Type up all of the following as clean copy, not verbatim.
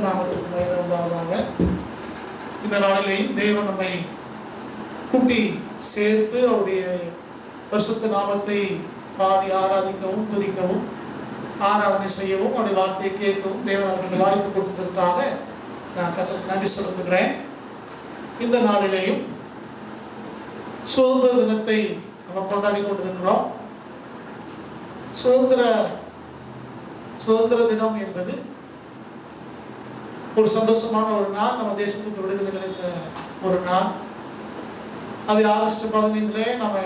பரிசுத்த நாமத்திற்கு மகிமை உண்டாவதாக. இந்த நாளிலேயும் தேவன் நம்மை கூட்டி சேர்த்து அவருடைய பரிசுத்த நாமத்தை பாடி ஆராதிக்கவும், துதிக்கவும், ஆராதனை செய்யவும், அவருடைய வார்த்தையை கேட்கவும் தேவன் அவர்களுக்கு வாய்ப்பு கொடுத்ததற்காக நான் கர்த்தருக்கு நன்றி செலுத்துகிறேன். இந்த நாளிலேயும் சுதந்திர தினத்தை நம்ம கொண்டாடி கொண்டிருக்கிறோம். சுதந்திர தினம் என்பது ஒரு சந்தோஷமான ஒரு நாள். நம்ம தேசத்துக்கு விடுதலை கிடைத்த ஒரு நாள். அது ஆகஸ்ட் 15 நம்ம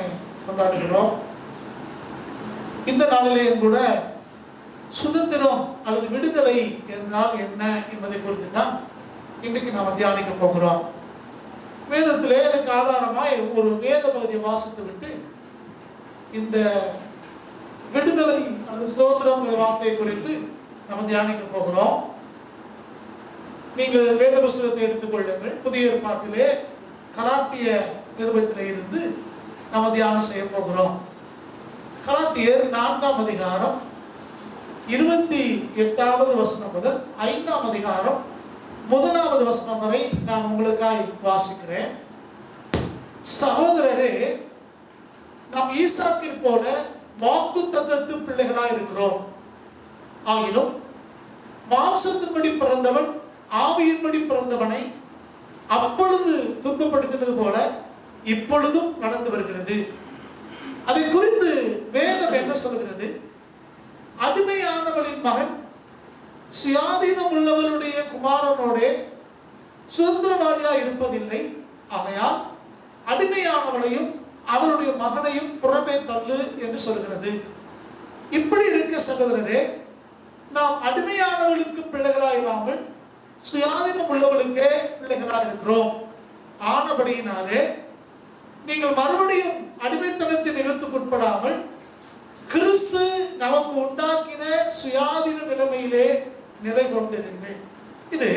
கொண்டாடுகிறோம். இந்த நாளிலேயும் கூட சுதந்திரம் அல்லது விடுதலை என்றால் என்ன என்பதை குறித்து தான் இன்றைக்கு நாம் தியானிக்க போகிறோம். வேதத்திலே அதுக்கு ஆதாரமாய் ஒரு வேத பகுதியை வாசித்து விட்டு இந்த விடுதலை அல்லது சுதந்திரம் வார்த்தையை குறித்து நாம் தியானிக்க போகிறோம். நீங்கள் வேத புஸ்தகத்தை எடுத்துக்கொள்ளுங்கள். புதிய ஏற்பாட்டிலே கலாத்திய நிருபத்திலே இருந்து நாம் தியானம் செய்ய போகிறோம். கலாத்தியர் 4ஆம் அதிகாரம் 28வது வசனம் முதல் 5ஆம் அதிகாரம் 1வது வசனம் வரை நான் உங்களுக்காய் வாசிக்கிறேன். சகோதரரே, நாம் ஈசாக்கில் போல வாக்குத்தத்தத்து பிள்ளைகளாய் இருக்கிறோம். ஆகிலும் மாம்சத்தின்படி பிறந்தவன் ஆவியின்படி பிறந்தவனை அப்பொழுது துன்பப்படுத்தினது போல இப்பொழுதும் நடந்து வருகிறது. அதை குறித்து வேதம் என்ன சொல்கிறது? அடிமையானவளின் மகன் சுயாதீனம் உள்ளவருடைய குமாரனோட சுதந்திரவாளியாக இருப்பதில்லை. ஆகையால் அடிமையானவளையும் அவருடைய மகனையும் புறமே தள்ளு என்று சொல்கிறது. இப்படி இருக்க சகோதரரே, நாம் அடிமையானவர்களுக்கு பிள்ளைகளாயிராமல் சுயாதீனம் உள்ளவர்களுக்கே பிள்ளைகளாக இருக்கிறோம். ஆனபடியினாலே நீங்கள் மறுபடியும் அடிமைத்தனத்தின் நிகழ்த்துக்குட்படாமல் கிறிஸ்து நமக்கு உண்டாக்கின சுயாதீன நிலைமையிலே நிலை கொண்டிருங்கள். இது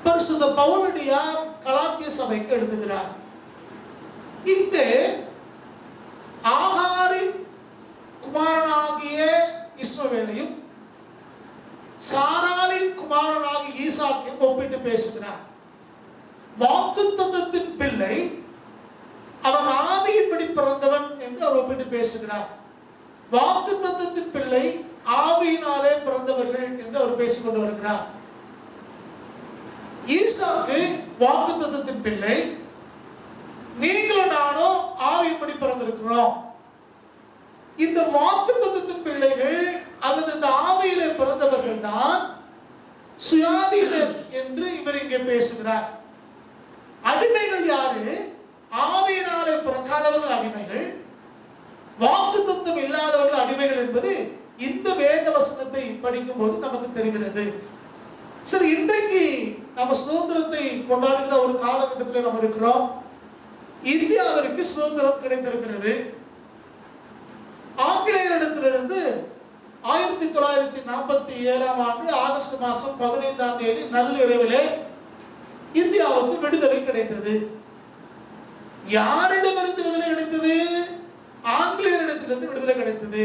பரிசுத்த பவுலடியார் கலாத்திய சபைக்கு எழுதுகிறார். இங்கே ஆகாரின் குமாரனாகிய இஸ்மவேலையும் சாராளின் குமாரனாகிய ஈசாக்கையும் ஒப்பிட்டு பேசுகிறார். வாக்குத்தத்தத்தின் பிள்ளை அவன் ஆவியின்படி பிறந்தவன் என்று அவர் ஒப்பிட்டு பேசுகிறார். வாக்குத்தத்தத்தின் பிள்ளை ஆவியினாலே பிறந்தவர்கள் என்று அவர் பேசிக்கொண்டு வருகிறார். ஈசாக்கு வாக்குத்தத்தத்தின் பிள்ளை, நீங்களும் நானும் ஆவியின்படி பிறந்திருக்கிறோம். இந்த வாக்குத்தத்தத்தின் பிள்ளைகள் அல்லது இந்த ஆவியிலே பிறந்தவர்கள் தான் சுயாதீனர் என்று இவர் இங்கே பேசுகிறார். அடிமைகள் யாரு? ஆவியினாலே பிறக்காதவர்கள் அடிமைகள், வாக்குத்தத்தம் இல்லாதவர்கள் அடிமைகள் என்பது இந்த வேத வசனத்தை படிக்கும் போது நமக்கு தெரிகிறது. சரி, இன்றைக்கு நம்ம சுதந்திரத்தை கொண்டாடுகிற ஒரு காலகட்டத்தில் நம்ம இருக்கிறோம். இந்தியாவிற்கு சுதந்திரம் கிடைத்திருக்கிறது. ஆங்கிலேயரிடத்திலிருந்து 1947ஆம் ஆண்டு ஆகஸ்ட் மாதம் 15ஆம் தேதி நள்ளிரவிலே இந்தியாவுக்கு விடுதலை கிடைத்தது. யாரிடமிருந்து விடுதலை கிடைத்தது? ஆங்கிலேயரிடத்திலிருந்து விடுதலை கிடைத்தது.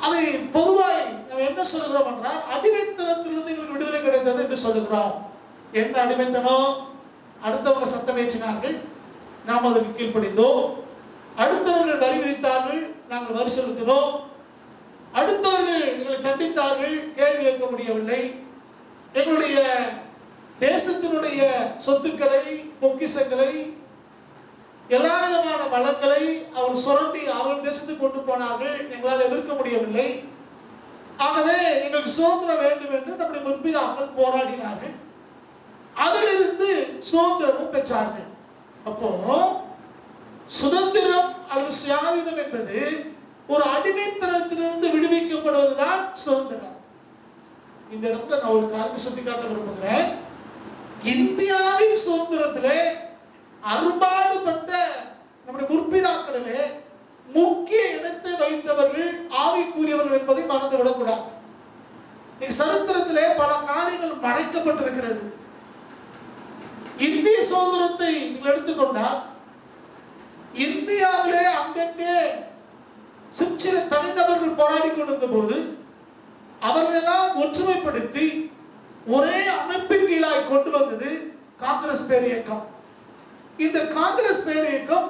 அதை பொதுவாய் நம்ம என்ன சொல்கிறோம் என்றால், அடிமைத்தனத்திலிருந்து எங்களுக்கு விடுதலை கிடைத்தது என்று சொல்லுகிறோம். என்ன அடிமைத்தனம்? அடுத்தவங்க சட்டம் ஏற்றினார்கள், நாம் அதற்கு கீழ்ப்படிந்தோம். அடுத்தவர்கள் வரி விதித்தார்கள், நாங்கள் வரி செலுத்தினோம். அடுத்தவர்கள் எங்களை தண்டித்தார்கள், கேள்வி கேட்க முடியவில்லை. எங்களுடைய தேசத்தினுடைய சொத்துக்களை, பொக்கிஷங்களை, எல்லா விதமான வளங்களை அவர் சுரண்டி அவர் தேசத்துக்கு கொண்டு போனார்கள். எங்களால் எதிர்க்க முடியவில்லை. ஆகவே எங்களுக்கு சுதந்திரம் வேண்டும் என்று நம்முடைய முற்பிதாக்கள் போராடினார்கள். அதிலிருந்து சுதந்திரமும் பெற்றார்கள். அப்போ சுதந்திரம் அல்லது சுயாதீனம் என்பது ஒரு அடிமைத்தனத்திலிருந்து விடுவிக்கப்படுவதுதான் சுதந்திரம். இந்த இடத்துல நான் ஒரு கருத்தை சுட்டிக்காட்ட விரும்புகிறேன். இந்தியாவின் சுதந்திரத்திலே அரும்பாடுபட்ட நம்முடைய முற்பிதாக்களிலே முக்கிய இடத்தை வைத்தவர்கள் ஆவிக்குரியவர்கள் என்பதை மறந்துவிடக்கூடாது. சரித்திரத்திலே பல காரியங்கள் மறைக்கப்பட்டிருக்கிறது. இந்திய சுதந்திரத்தை நீங்கள் எடுத்துக்கொண்டால் இந்தியாவிலே அங்கங்கே சில தனிநபர்கள் போராடி கொண்டிருந்த போது அவர்களெல்லாம் ஒற்றுமைப்படுத்தி ஒரே அமைப்பின் கீழாய் கொண்டு வந்தது காங்கிரஸ் பேரியக்கம். இந்த காங்கிரஸ் பேரியக்கம்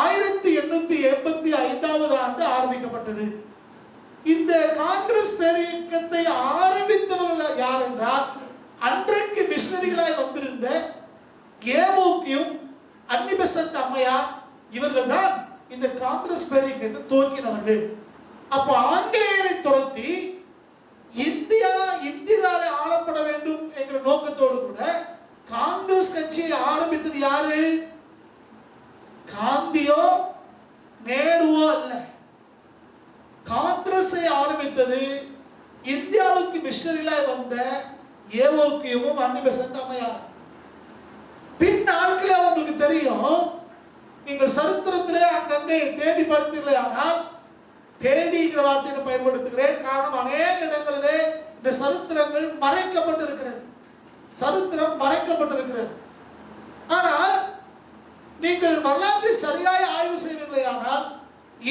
1885 ஆண்டு ஆரம்பிக்கப்பட்டது. இந்த காங்கிரஸ் பேரியக்கத்தை ஆரம்பித்தவர்கள் யார் என்றால், அன்றைக்கு மிஷனரிகளாய் வந்திருந்த ஏவோக்கியும் அன்னி பெசன்ட் அம்மையார் இவர்கள் தான் இந்த காங்கிரஸ் பேரியக்கத்தை துவக்கினவர்கள். அப்போ ஆங்கிலேயரை துரத்தி இந்தியாவிலே ஆளப்பட வேண்டும் என்கிற நோக்கத்தோடு கூட காங்கிரஸ் கட்சியை ஆரம்பித்தது யாரு? காந்தியோ நேருவோ அல்ல. காங்கிரஸை ஆரம்பித்தது இந்தியாவுக்கு மிஷனரிகளாய் வந்த ஏவோக்கியமும் அன்னி பெசன்ட் அம்மையார். பின் நாட்களே உங்களுக்கு தெரியும், நீங்கள் சரித்திரத்திலே அங்கங்கே தேடி படித்தீர்களே, ஆனால் தேடிங்கிற வார்த்தையை பயன்படுத்துகிறேன். காரணம், அநேக இடங்களிலே இந்த சரித்திரங்கள் மறைக்கப்பட்டிருக்கிறது. சரித்திரம் மறைக்கப்பட்டிருக்கிறது. ஆனால் நீங்கள் வரலாற்றை சரியாய் ஆய்வு செய்வீர்களே, ஆனால்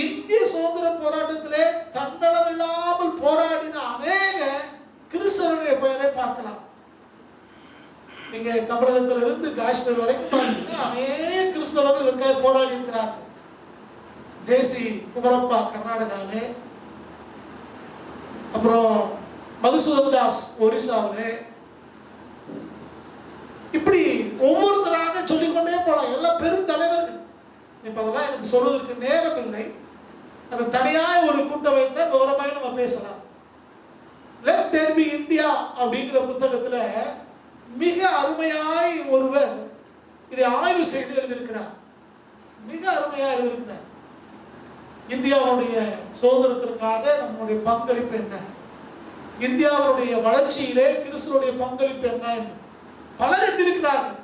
இந்திய சுதந்திர போராட்டத்திலே தன்னலமில்லாமல் போராடின அநேக கிறிஸ்தவர்களுடைய பெயரை பார்க்கலாம். நீங்க தமிழகத்தில் இருந்து காஷ்மீர் வரைக்கும் பார்த்தீங்கன்னா அநேக கிறிஸ்தவர்கள் போராடி இருக்கிறார்கள். ஜேசி குமரப்பா கர்நாடகாவிலே, அப்புறம் மதுசூதன் தாஸ் ஒரிசாவிலே, இப்படி ஒவ்வொருத்தராக சொல்லிக்கொண்டே போலாம். எல்லாம் பெரும் தலைவர்கள். இப்ப அதெல்லாம் எனக்கு சொல்வதற்கு நேரம் இல்லை. அது தனியாய் ஒரு கூட்டம் வைத்தால் விவரமாய் நம்ம பேசலாம். லெட் தேர் பி இந்தியா அப்படிங்கிற புத்தகத்துல மிக அருமையாய் ஒருவர் இதை ஆய்வு செய்து எழுதியிருக்கிறார். மிக அருமையாக எழுதியிருக்கிறார். இந்தியாவுடைய சுதந்திரத்திற்காக நம்முடைய பங்களிப்பு என்ன, இந்தியாவுடைய வளர்ச்சியிலே கிறிஸ்துவனுடைய பங்களிப்பு என்ன என்று பலர் எழுதியிருக்கிறார்கள்.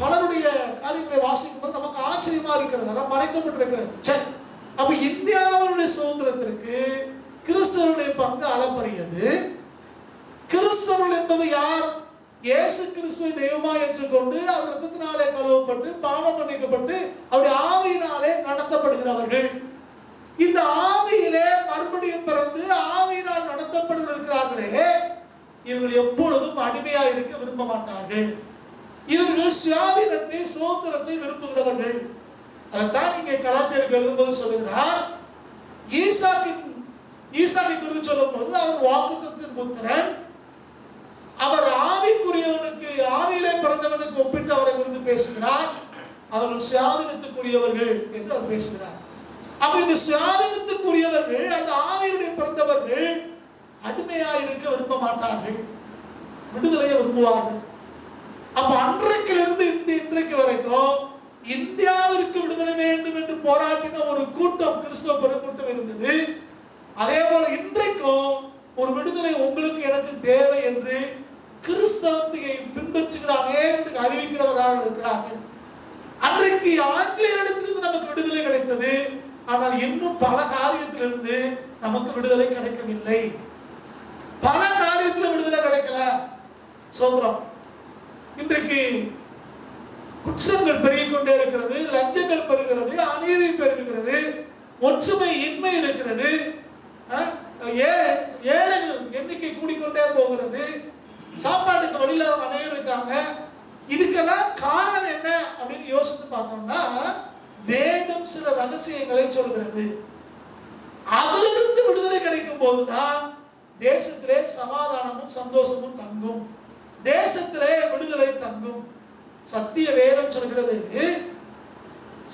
பலருடைய காரியங்களை வாசிக்கும் போது நமக்கு ஆச்சரியமா இருக்கிறது. அதெல்லாம் மறைக்கப்பட்டிருக்கிறது. சரி, அப்ப இந்தியாவுடைய சுதந்திரத்திற்கு கிறிஸ்தவனுடைய பங்கு அளப்பரியது. கிறிஸ்தவர்கள் என்பது யார்? இயேசு கிறிஸ்துவை தெய்வமாக ஏற்றுக்கொண்டு அவர் ரத்தத்தினாலே கழுவப்பட்டு பாவம் மன்னிக்கப்பட்டு அவருடைய ஆவியினாலே நடத்தப்படுகிறவர்கள். இந்த ஆவியிலே மறுபடியும் பிறந்து ஆவியினால் நடத்தப்படுகிறார்களே, இவர்கள் எப்பொழுதும் அடிமையாக இருக்க விரும்ப மாட்டார்கள். இவர்கள் சுயாதீனத்தை சுதந்திரத்தை விரும்புகிறவர்கள். அதைத்தான் இங்கே கலாத்தியருக்கு எழுதும்போது சொல்லுகிறார். ஈசாக்கை குறித்து சொல்லும் போது அவர் வாக்குத்தத்தத்தின் புத்திரன், அவர் ஆவிக்குரியவனுக்கு ஆவியிலே பிறந்தவனுக்கு ஒப்பிட்டு அவரை குறித்து பேசுகிறார். அவர்கள் சுயாதீனத்துக்குரியவர்கள் என்று அவர் பேசுகிறார். அப்ப இந்த சுயாதீனத்துக்குரியவர்கள், அந்த ஆவியுடைய பிறந்தவர்கள் அடிமையாக இருக்க விரும்ப மாட்டார்கள், விடுதலையை விரும்புவார்கள். அப்ப அன்றைக்கிலிருந்து இன்றைக்கு வரைக்கும் இந்தியாவிற்கு விடுதலை வேண்டும் என்று போராடின ஒரு கூட்டம், கிறிஸ்தவ பெருங்கூட்டம் இருந்தது. அதே போல இன்றைக்கும் ஒரு விடுதலை உங்களுக்கு எனக்கு தேவை என்று கிறிஸ்தவத்தை பின்பற்றுகிற அநேகருக்கு அறிவிக்கிறவர்கள் இருக்கிறார்கள். அன்றைக்கு ஆங்கிலேயரிடத்திலிருந்து நமக்கு விடுதலை கிடைத்தது. ஆனால் இன்னும் பல காரியத்திலிருந்து நமக்கு விடுதலை கிடைக்கவில்லை. பல காரியத்தில் விடுதலை கிடைக்கல. சோதரம் இன்றைக்கு குற்றங்கள் பெருகிக் கொண்டே இருக்கிறது, லஞ்சங்கள் பெருகிறது, அநீதி பெருகிறது, ஒற்றுமை இன்மை இருக்கிறது, ஏழைகள் எண்ணிக்கை கூடிக்கொண்டே போகிறது, சாப்பாட்டுக்கு வழியில அநேகம் இருக்காங்க. இதுக்கெல்லாம் காரணம் என்ன அப்படின்னு யோசித்து பார்த்தோம்னா, வேதம் சில ரகசியங்களை சொல்கிறது. அதிலிருந்து விடுதலை கிடைக்கும் போதுதான் தேசத்திலே சமாதானமும் சந்தோஷமும் தங்கும், தேசத்திலே விடுதலை தங்கும். சத்திய வேதம் சொல்கிறது,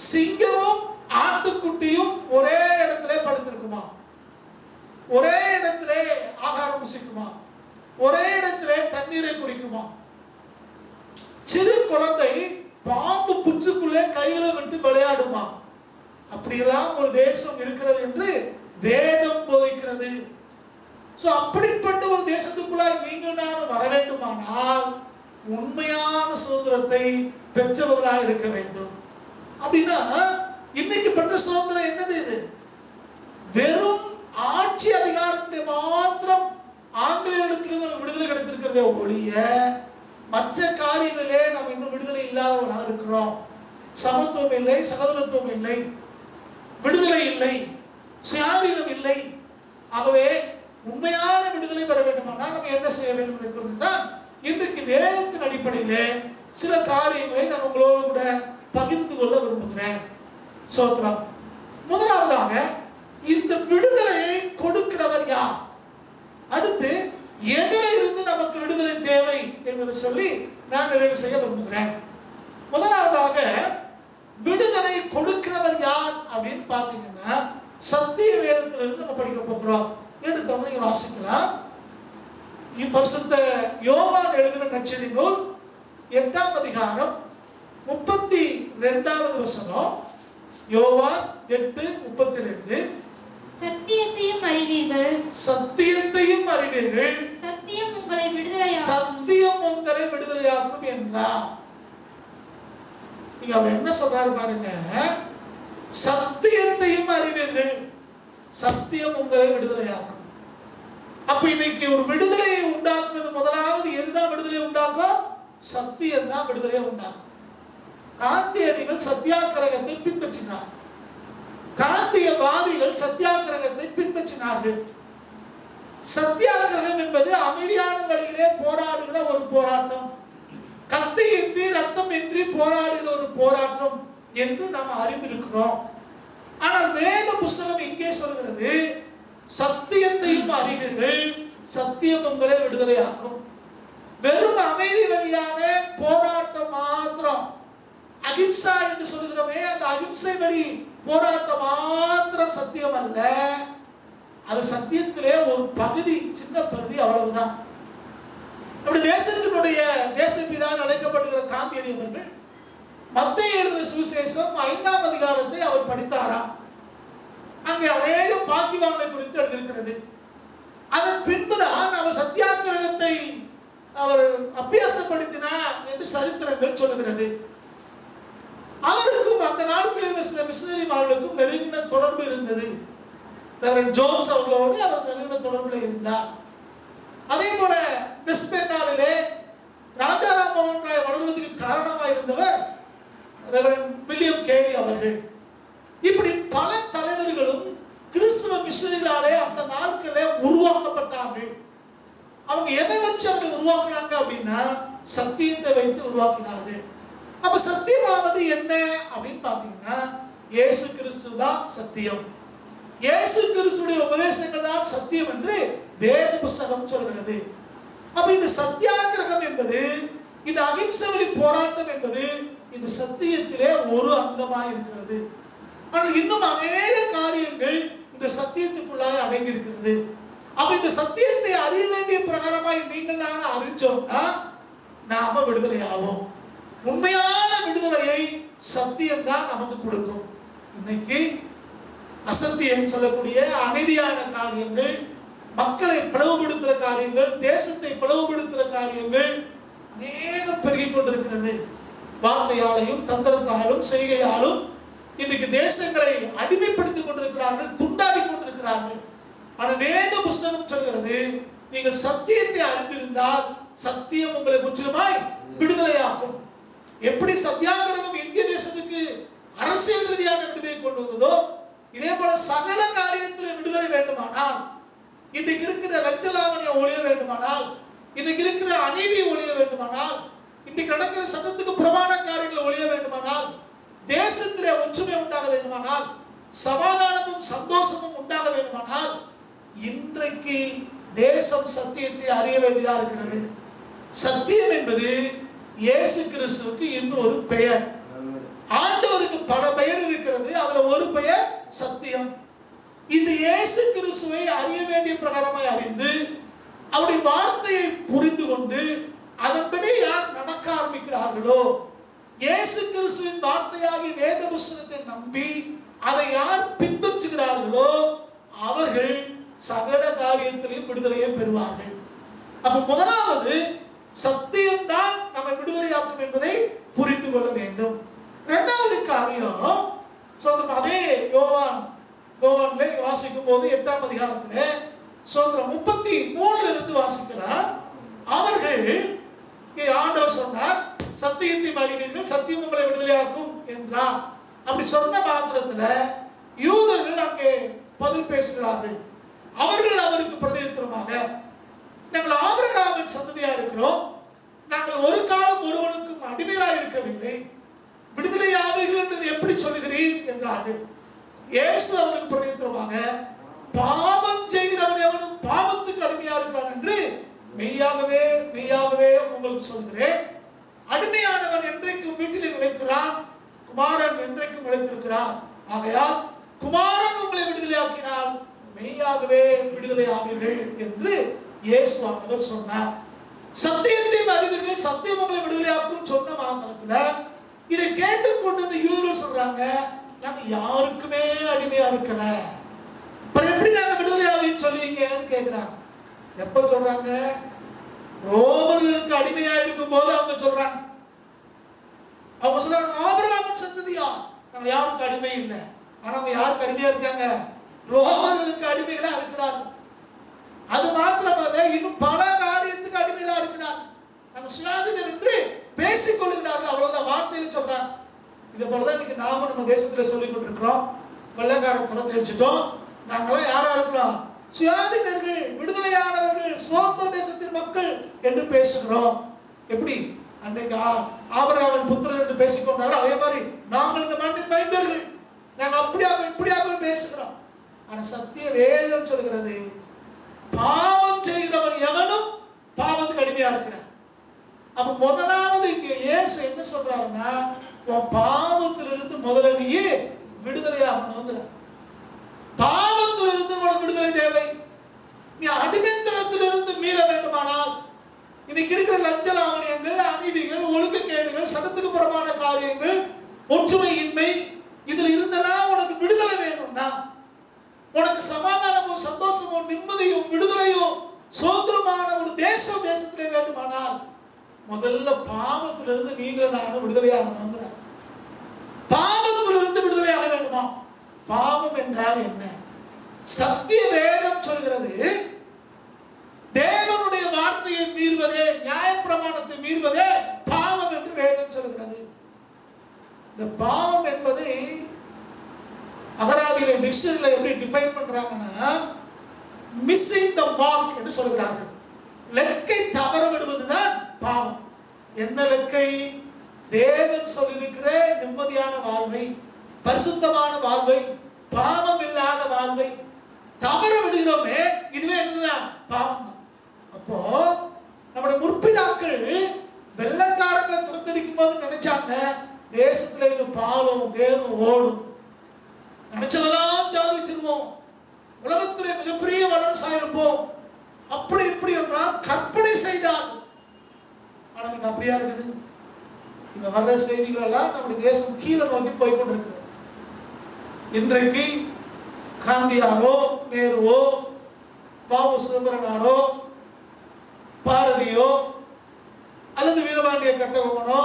சிங்கமும் ஆட்டுக்குட்டியும் ஒரே இடத்திலே படுத்திருக்குமா, ஒரே இடத்திலே ஆகாரம் புசிக்குமா, ஒரே இடத்திலே தண்ணீரை குடிக்குமா, சிறு குழந்தை பாம்பு புற்றுக்குள்ளே கையில விட்டு விளையாடுமா, அப்படியெல்லாம் ஒரு தேசம் இருக்கிறது என்று வேதம் போதிக்கிறது. அப்படிப்பட்ட ஒரு தேசத்துக்குள்ளாய் நீங்க நான் வர வேண்டுமானால் உண்மையான சுதந்திரத்தை பெற்றவர்களாக இருக்க வேண்டும். அப்படின்னா இன்னைக்கு பெற்ற சுதந்திரம் என்னது? இது வெறும் ஆட்சி அதிகாரத்தை மாத்திரம் ஆங்கிலேயரிடத்திலிருந்து விடுதலை கிடைத்திருக்கிறதே ஒழிய மற்ற காரியங்களிலே நாம் இன்னும் விடுதலை இல்லாதவர்களாக இருக்கிறோம். சமத்துவம் இல்லை, சகோதரத்துவம் இல்லை, விடுதலை இல்லை, சுயாதீனம் இல்லை. ஆகவே உண்மையான விடுதலை பெற வேண்டுமானால் நம்ம என்ன செய்ய வேண்டும் என்பது தான் இன்றைக்கு வேதத்தின் அடிப்படையிலே சில காரியங்களை நான் உங்களோடு கூட பகிர்ந்து கொள்ள விரும்புகிறேன். சோத்ரம். முதலாவதாக இந்த விடுதலையை கொடுக்கிறவர் யார், அடுத்து எதில இருந்து நமக்கு விடுதலை தேவை என்பதை சொல்லி நான் நிறைவு செய்ய விரும்புகிறேன். முதலாவதாக விடுதலை கொடுக்கிறவர் யார் அப்படின்னு பார்த்தீங்கன்னா சத்திய வேதத்திலிருந்து நம்ம படிக்க போகிறோம். எடுத்தவங்க நீங்க வாசிக்கலாம். பரிசுத்த யோவான் எழுதின நற்செய்தி நூல் 8ஆம் அதிகாரம் 32வது வசனம். யோவான் 8:32. சத்தியத்தையும் அறிவீர்கள், சத்தியத்தையும் அறிவீர்கள், சத்தியம் உங்களை விடுதலையாக்கும், சத்தியம் உங்களை விடுதலையாக்கும் என்றார். நீங்க அவர் என்ன சொல்றாரு பாருங்க, சத்தியத்தையும் அறிவீர்கள், சத்தியம் உங்களை விடுதலையாக்கும். அப்ப இன்னைக்கு ஒரு விடுதலையை உண்டாக்குவது முதலாவது எதுதான் விடுதலை உண்டாக்கும்? சத்தியம் தான் விடுதலையை உண்டாக்கும். காந்தியடிகள் சத்தியாகிரகத்தை பின்பற்றினார். காந்தியவாதிகள் சத்தியாகிரகத்தை பின்பற்றினார்கள். சத்தியாகிரகம் என்பது அமைதியான வழியிலே போராடுகிற ஒரு போராட்டம், கத்தியின்றி ரத்தம் இன்றி போராடுகிற ஒரு போராட்டம் என்று நாம் அறிந்திருக்கிறோம். ஆனால் வேத புஸ்தகம் இங்கே சொல்கிறது, சத்தியத்தையும் அறிவீர்கள், சத்தியம் உங்களை விடுதலையாக்கும். வெறும் அமைதி வழியான போராட்டம் மாத்திரம், அகிம்சா என்று சொல்கிறோமே, அந்த அகிம்சை வழி போராட்டம் மாத்திரம் சத்தியம் அல்ல. அது சத்தியத்திலே ஒரு பகுதி, சின்ன பகுதி, அவ்வளவுதான். நம்முடைய தேசத்தினுடைய தேசப்பிதான் அழைக்கப்படுகிற காந்தியடிகள் மத்தேயு எழுதின சுவிசேஷம் 5ஆம் அதிகாரத்தை அவர் படித்தாராம். அங்கே அநேக பாக்கிவான்களை குறித்து எழுதியிருக்கிறது. அதன் பின்புதான் அவர் சத்தியாகிரகத்தை அவர் அபியாசப்படுத்தினார் என்று சரித்திரங்கள் சொல்லுகிறது. அவருக்கும் அந்த நாட்களில் சில மிஷனரிமார்களுக்கும் நெருங்கின தொடர்பு இருந்தது. ஜோன்ஸ் அவர்களோடு அவர் நெருங்கின தொடர்பில் இருந்தார். அதே போல வெஸ்ட் பெங்காலிலே ராஜாராம் மோகன் ராய் வளர்வதற்கு காரணமாக இருந்தவர் ரெவரண்ட் வில்லியம் கேரி அவர்கள். இப்படி பல தலைவர்களும் கிறிஸ்துவ மிஷனரிகளாலே அந்த நாட்களே உருவாக்கப்பட்டார்கள். அவங்க எதை வச்சு அவங்க உருவாக்குனாங்க அப்படின்னா சத்தியத்தை வைத்து உருவாக்கினார்கள். அப்ப சத்தியமாவது என்ன அப்படின்னு பாத்தீங்கன்னா இயேசு கிறிஸ்து தான் சத்தியம், இயேசு கிறிஸ்துடைய உபதேசங்கள் தான் சத்தியம் என்று வேத புஸ்தகம் சொல்கிறது. அப்ப இந்த சத்தியாகிரகம் என்பது, இந்த அகிம்சை வழி போராட்டம் என்பது இந்த சத்தியத்திலே ஒரு அங்கமாக இருக்கிறது. ஆனால் இன்னும் அநேக காரியங்கள் இந்த சத்தியத்துக்குள்ளாக அடங்கி இருக்கிறது. அப்ப இந்த சத்தியத்தை அறிய வேண்டிய பிரகாரமாய் நீங்கள் நாங்கள் அறிஞ்சோம்னா நாம விடுதலை ஆவோம். உண்மையான விடுதலையை சத்தியம் தான் நமக்கு கொடுக்கும். இன்னைக்கு அசத்தியம் சொல்லக்கூடிய அநீதியான காரியங்கள், மக்களை பிளவுபடுத்துகிற காரியங்கள், தேசத்தை பிளவுபடுத்துகிற காரியங்கள் அநேகம் பெருகிக் கொண்டிருக்கிறது. வார்த்தையாலையும் தந்திரத்தாலும் செய்கையாலும் இன்றைக்கு தேசங்களை அடிமைப்படுத்திக் கொண்டிருக்கிறார்கள், துண்டாடி கொண்டிருக்கிறார்கள். ஆனால் வேத புஸ்தகம் சொல்கிறது, நீங்கள் சத்தியத்தை அறிந்திருந்தால் சத்தியம் உங்களை முற்றிலுமாய் விடுதலையாக்கும். எப்படி சத்தியாகிரகம் இந்திய தேசத்துக்கு அரசியல் ரீதியான விடுதலை கொண்டு வந்ததோ, இதே போல சகல காரியத்தில் விடுதலை வேண்டுமானால், இன்றைக்கு இருக்கிற லஞ்ச லாவணியம் ஒழிய வேண்டுமானால், இன்றைக்கு இருக்கிற அநீதி ஒழிய வேண்டுமானால், இன்றைக்கு நடக்கிற சட்டத்துக்கு பிரமாண காரியங்கள் ஒழிய வேண்டுமானால், தேசத்திலே ஒற்றுமை உண்டாக வேண்டுமானால், சமாதானமும் சந்தோஷமும் உண்டாக வேண்டுமானால், இன்றைக்கு தேசம் சத்தியத்தை அறிய வேண்டியதாக இருக்கிறது. சத்தியம் என்பது இயேசு கிறிஸ்துவுக்கு இன்னொரு பெயர். ஆண்டவருக்கு பல பெயர் இருக்கிறது, அதுல ஒரு பெயர் சத்தியம். இந்த இயேசு கிறிஸ்துவை அறிய வேண்டிய பிரகாரமாய் அறிந்து அவருடைய வார்த்தையை புரிந்து கொண்டு அதன்படி யார் நடக்க ஆரம்பிக்கிறார்களோ, இயேசு கிறிஸ்துவின் வார்த்தையாகி வேத புஸ்தகத்தை நம்பி அதை யார் பின்பற்றுகிறார்களோ அவர்கள் சகல காரியத்திலையும் விடுதலையை பெறுவார்கள். அப்ப முதலாவது சத்தியம் தான் நம்மை விடுதலையாக்கும் என்பதை புரிந்து கொள்ள வேண்டும். இரண்டாவது காரியம், அதே யோவான்ல வாசிக்கும் போது 8ஆம் அதிகாரத்திலே 33 இருந்து வாசிக்கிறார். அவர்கள் ஆண்டவர் சொன்னார், சத்தியத்தை அறிவீர்கள், சத்தியம் உங்களை விடுதலையாக்கும் என்றார். அப்படி சொன்ன மாத்திரத்துல யூதர்கள் அங்கே பதில் பேசுகிறார்கள். அவர்கள் அவருக்கு பிரதியுத்தரமாக, நாங்கள் ஆபிரகாமின் சந்ததியா இருக்கிறோம், நாங்கள் ஒரு காலம் ஒருவனுக்கும் அடிமையாக இருக்கவில்லை, விடுதலை ஆவீர்கள் என்று எப்படி சொல்லுகிறீர் என்றார்கள். இயேசு அவருக்கு பிரதியுத்தரமாக, பாவம் செய்கிறவன் எவனும் பாவத்துக்கு அடிமையா இருக்கிறான் என்று மெய்யாகவே மெய்யாகவே உங்களுக்கு சொல்கிறேன், அடிமையானவன் என்றைக்கும் வீட்டிலே நிலைக்கிறான், குமாரன் என்றைக்கும் நிலைத்திருக்கிறான். ஆகையால் குமாரன் உங்களை விடுதலையாக்கினால் மெய்யாகவே விடுதலை ஆவீர்கள் என்று இயேசு ஆண்டவர் சொன்னார். சத்தியத்தை அறிவீர்கள், சத்தியம் உங்களை விடுதலையாக்கும் சொன்ன மாத்திரத்துல இதை கேட்டுக்கொண்டு யூதர்கள் சொல்றாங்க, நாங்க யாருக்குமே அடிமையா இருக்கல, எப்படி நாங்க விடுதலை ஆவீன்னு சொல்லுவீங்கன்னு கேட்கிறாங்க. எப்ப சொல்றாங்க? ரோமர்களுக்கு அடிமையா இருக்கும் போது அவங்க சொல்றாங்க. அவங்க சொல்றாங்க, ஆபிரகாமின் சந்ததியா, நாங்க யாருக்கு அடிமை இல்லை. ஆனா அவங்க யாருக்கு அடிமையா இருக்காங்க? ரோமர்களுக்கு அடிமைகளா இருக்கிறாங்க. அது மாத்திரமல்ல, இன்னும் பல காரியத்துக்கு அடிமைகளா இருக்கிறார். நம்ம சுயாதீனர் என்று பேசிக் கொள்கிறார்கள். அவ்வளவுதான், வார்த்தையில சொல்றாங்க. இது போலதான் இன்னைக்கு நாம நம்ம தேசத்துல சொல்லிக் கொண்டிருக்கிறோம். வெள்ளைக்காரன் புறத்தை அடிச்சிட்டோம், நாங்களாம் யாரா இருக்கிறோம்? சுயாதீனர்கள், விடுதலையானவர்கள், சுதந்திர தேசத்தின் மக்கள் என்று பேசுகிறோம். எப்படி அன்றைக்கு ஆபிரகாமின் புத்திரர் என்று பேசிக்கொண்டாரோ அதே மாதிரி நாங்கள் இந்த மண்ணின் மைந்தர்கள், நாங்கள் அப்படியாக இப்படியாக பேசுகிறோம். ஆனா சத்திய வேதம் சொல்கிறது, பாவம் செய்கிறவன் எவனும் பாவத்துக்கு அடிமையா இருக்கிறான். அப்ப முதலாவது இங்க இயேசு என்ன சொல்றாருன்னா, உன் பாவத்திலிருந்து முதல்ல நீ விடுதலையாகணும். பாவத்திலிருந்து உனக்கு விடுதலை தேவை. நீ அடிமைத்தனத்திலிருந்து மீள வேண்டுமானால், இன்னைக்கு இருக்கிற லஞ்ச லாவணியங்கள், அநீதிகள், ஒழுக்கக்கேடுகள், சட்டத்துக்கு புறமான காரியங்கள், ஒற்றுமையின்மை, இதுல இருந்தெல்லாம் உனக்கு விடுதலை வேணும்னா, உனக்கு சமாதானமும் சந்தோஷமும் நிம்மதியும் விடுதலையும் சுதந்திரமான ஒரு தேசத்திலே வேண்டுமானால் முதல்ல பாவத்திலிருந்து நீங்க நானும் விடுதலையாகணும். பாவத்திலிருந்து விடுதலையாக வேண்டுமா? பாவம் என்றால் என்ன? சத்திய வேதம் சொல்கிறது, தேவனுடைய வார்த்தையை மீறுவதே, நியாயப்பிரமாணத்தை மீறுவதே பாவம் என்று வேதம் சொல்கிறது. இந்த பாவம் என்பதை அகராதியில டிக்ஷனரியில எப்படி டிஃபைன் பண்றாங்கன்னா, மிஸ்ஸிங் த மார்க் என்று சொல்கிறார்கள். லெக்கை தவற விடுவதுதான் பாவம். என்ன லெக்கை? தேவன் சொல்லியிருக்கிற நிம்மதியான வாழ்வை, பரிசுத்தமான வாழ்வை, பாவம் இல்லாத வாழ்வை தவற விடுகிறோமே, இதுவே என்னதுதான்? பாவம். அப்போ நம்முடைய முற்பிதாக்கள் வெள்ளக்காரங்களை துரத்தடிக்கும் போது நினைச்சாங்க, தேசத்துல இன்னும் பாலும் தேரும் ஓடும், நினைச்சதெல்லாம் சாதிச்சிருவோம், உலகத்திலே மிகப்பெரிய வளர்ச்சி இருப்போம், அப்படி இப்படி என்றால் கற்பனை செய்தார். ஆனா நீங்க அப்படியா இருக்குது? இந்த வர்ற செய்திகள் எல்லாம் நம்முடைய தேசம் கீழே நோக்கி போய்கொண்டிருக்கு. இன்றைக்கு காந்தியாரோ, நேருவோ, பாபு சிதம்பரனாரோ, பாரதியோ அல்லது வீரபாண்டிய கட்டபொம்மனோ,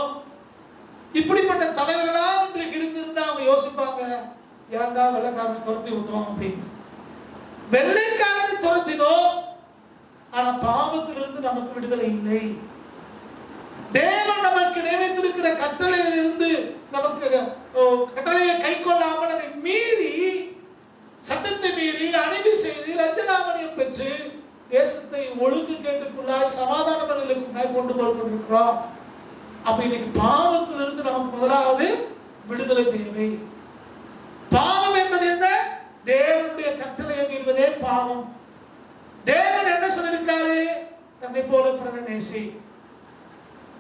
இப்படிப்பட்ட தலைவர்களா இன்றைக்கு இருந்திருந்தா அவங்க யோசிப்பாங்க, ஏன்டா வெள்ளைக்காரனை துரத்தி விட்டோம் அப்படின்னு. வெள்ளைக்காரனை துரத்தினோம், ஆனா பாவத்திலிருந்து நமக்கு விடுதலை இல்லை. தேவன் நமக்கு நியமித்திருக்கிற கட்டளையிலிருந்து நமக்கு கட்டளையை கை கொள்ளாமல் அதை மீறி, சட்டத்தை மீறி, அநீதி செய்து, லஞ்சலாவணியம் பெற்று தேசத்தை ஒழுங்கு கேட்டுக்குள்ளாய் சமாதானங்களுக்குள்ளாய் கொண்டு போய் கொண்டிருக்கிறோம். அப்ப இன்னைக்கு பாவத்திலிருந்து நமக்கு முதலாவது விடுதலை தேவை. பாவம் என்பது என்ன? தேவனுடைய கட்டளையை மீறுவதே பாவம். தேவன் என்ன சொல்லியிருக்கிறாரு? தன்னை போல பிறரை நேசி,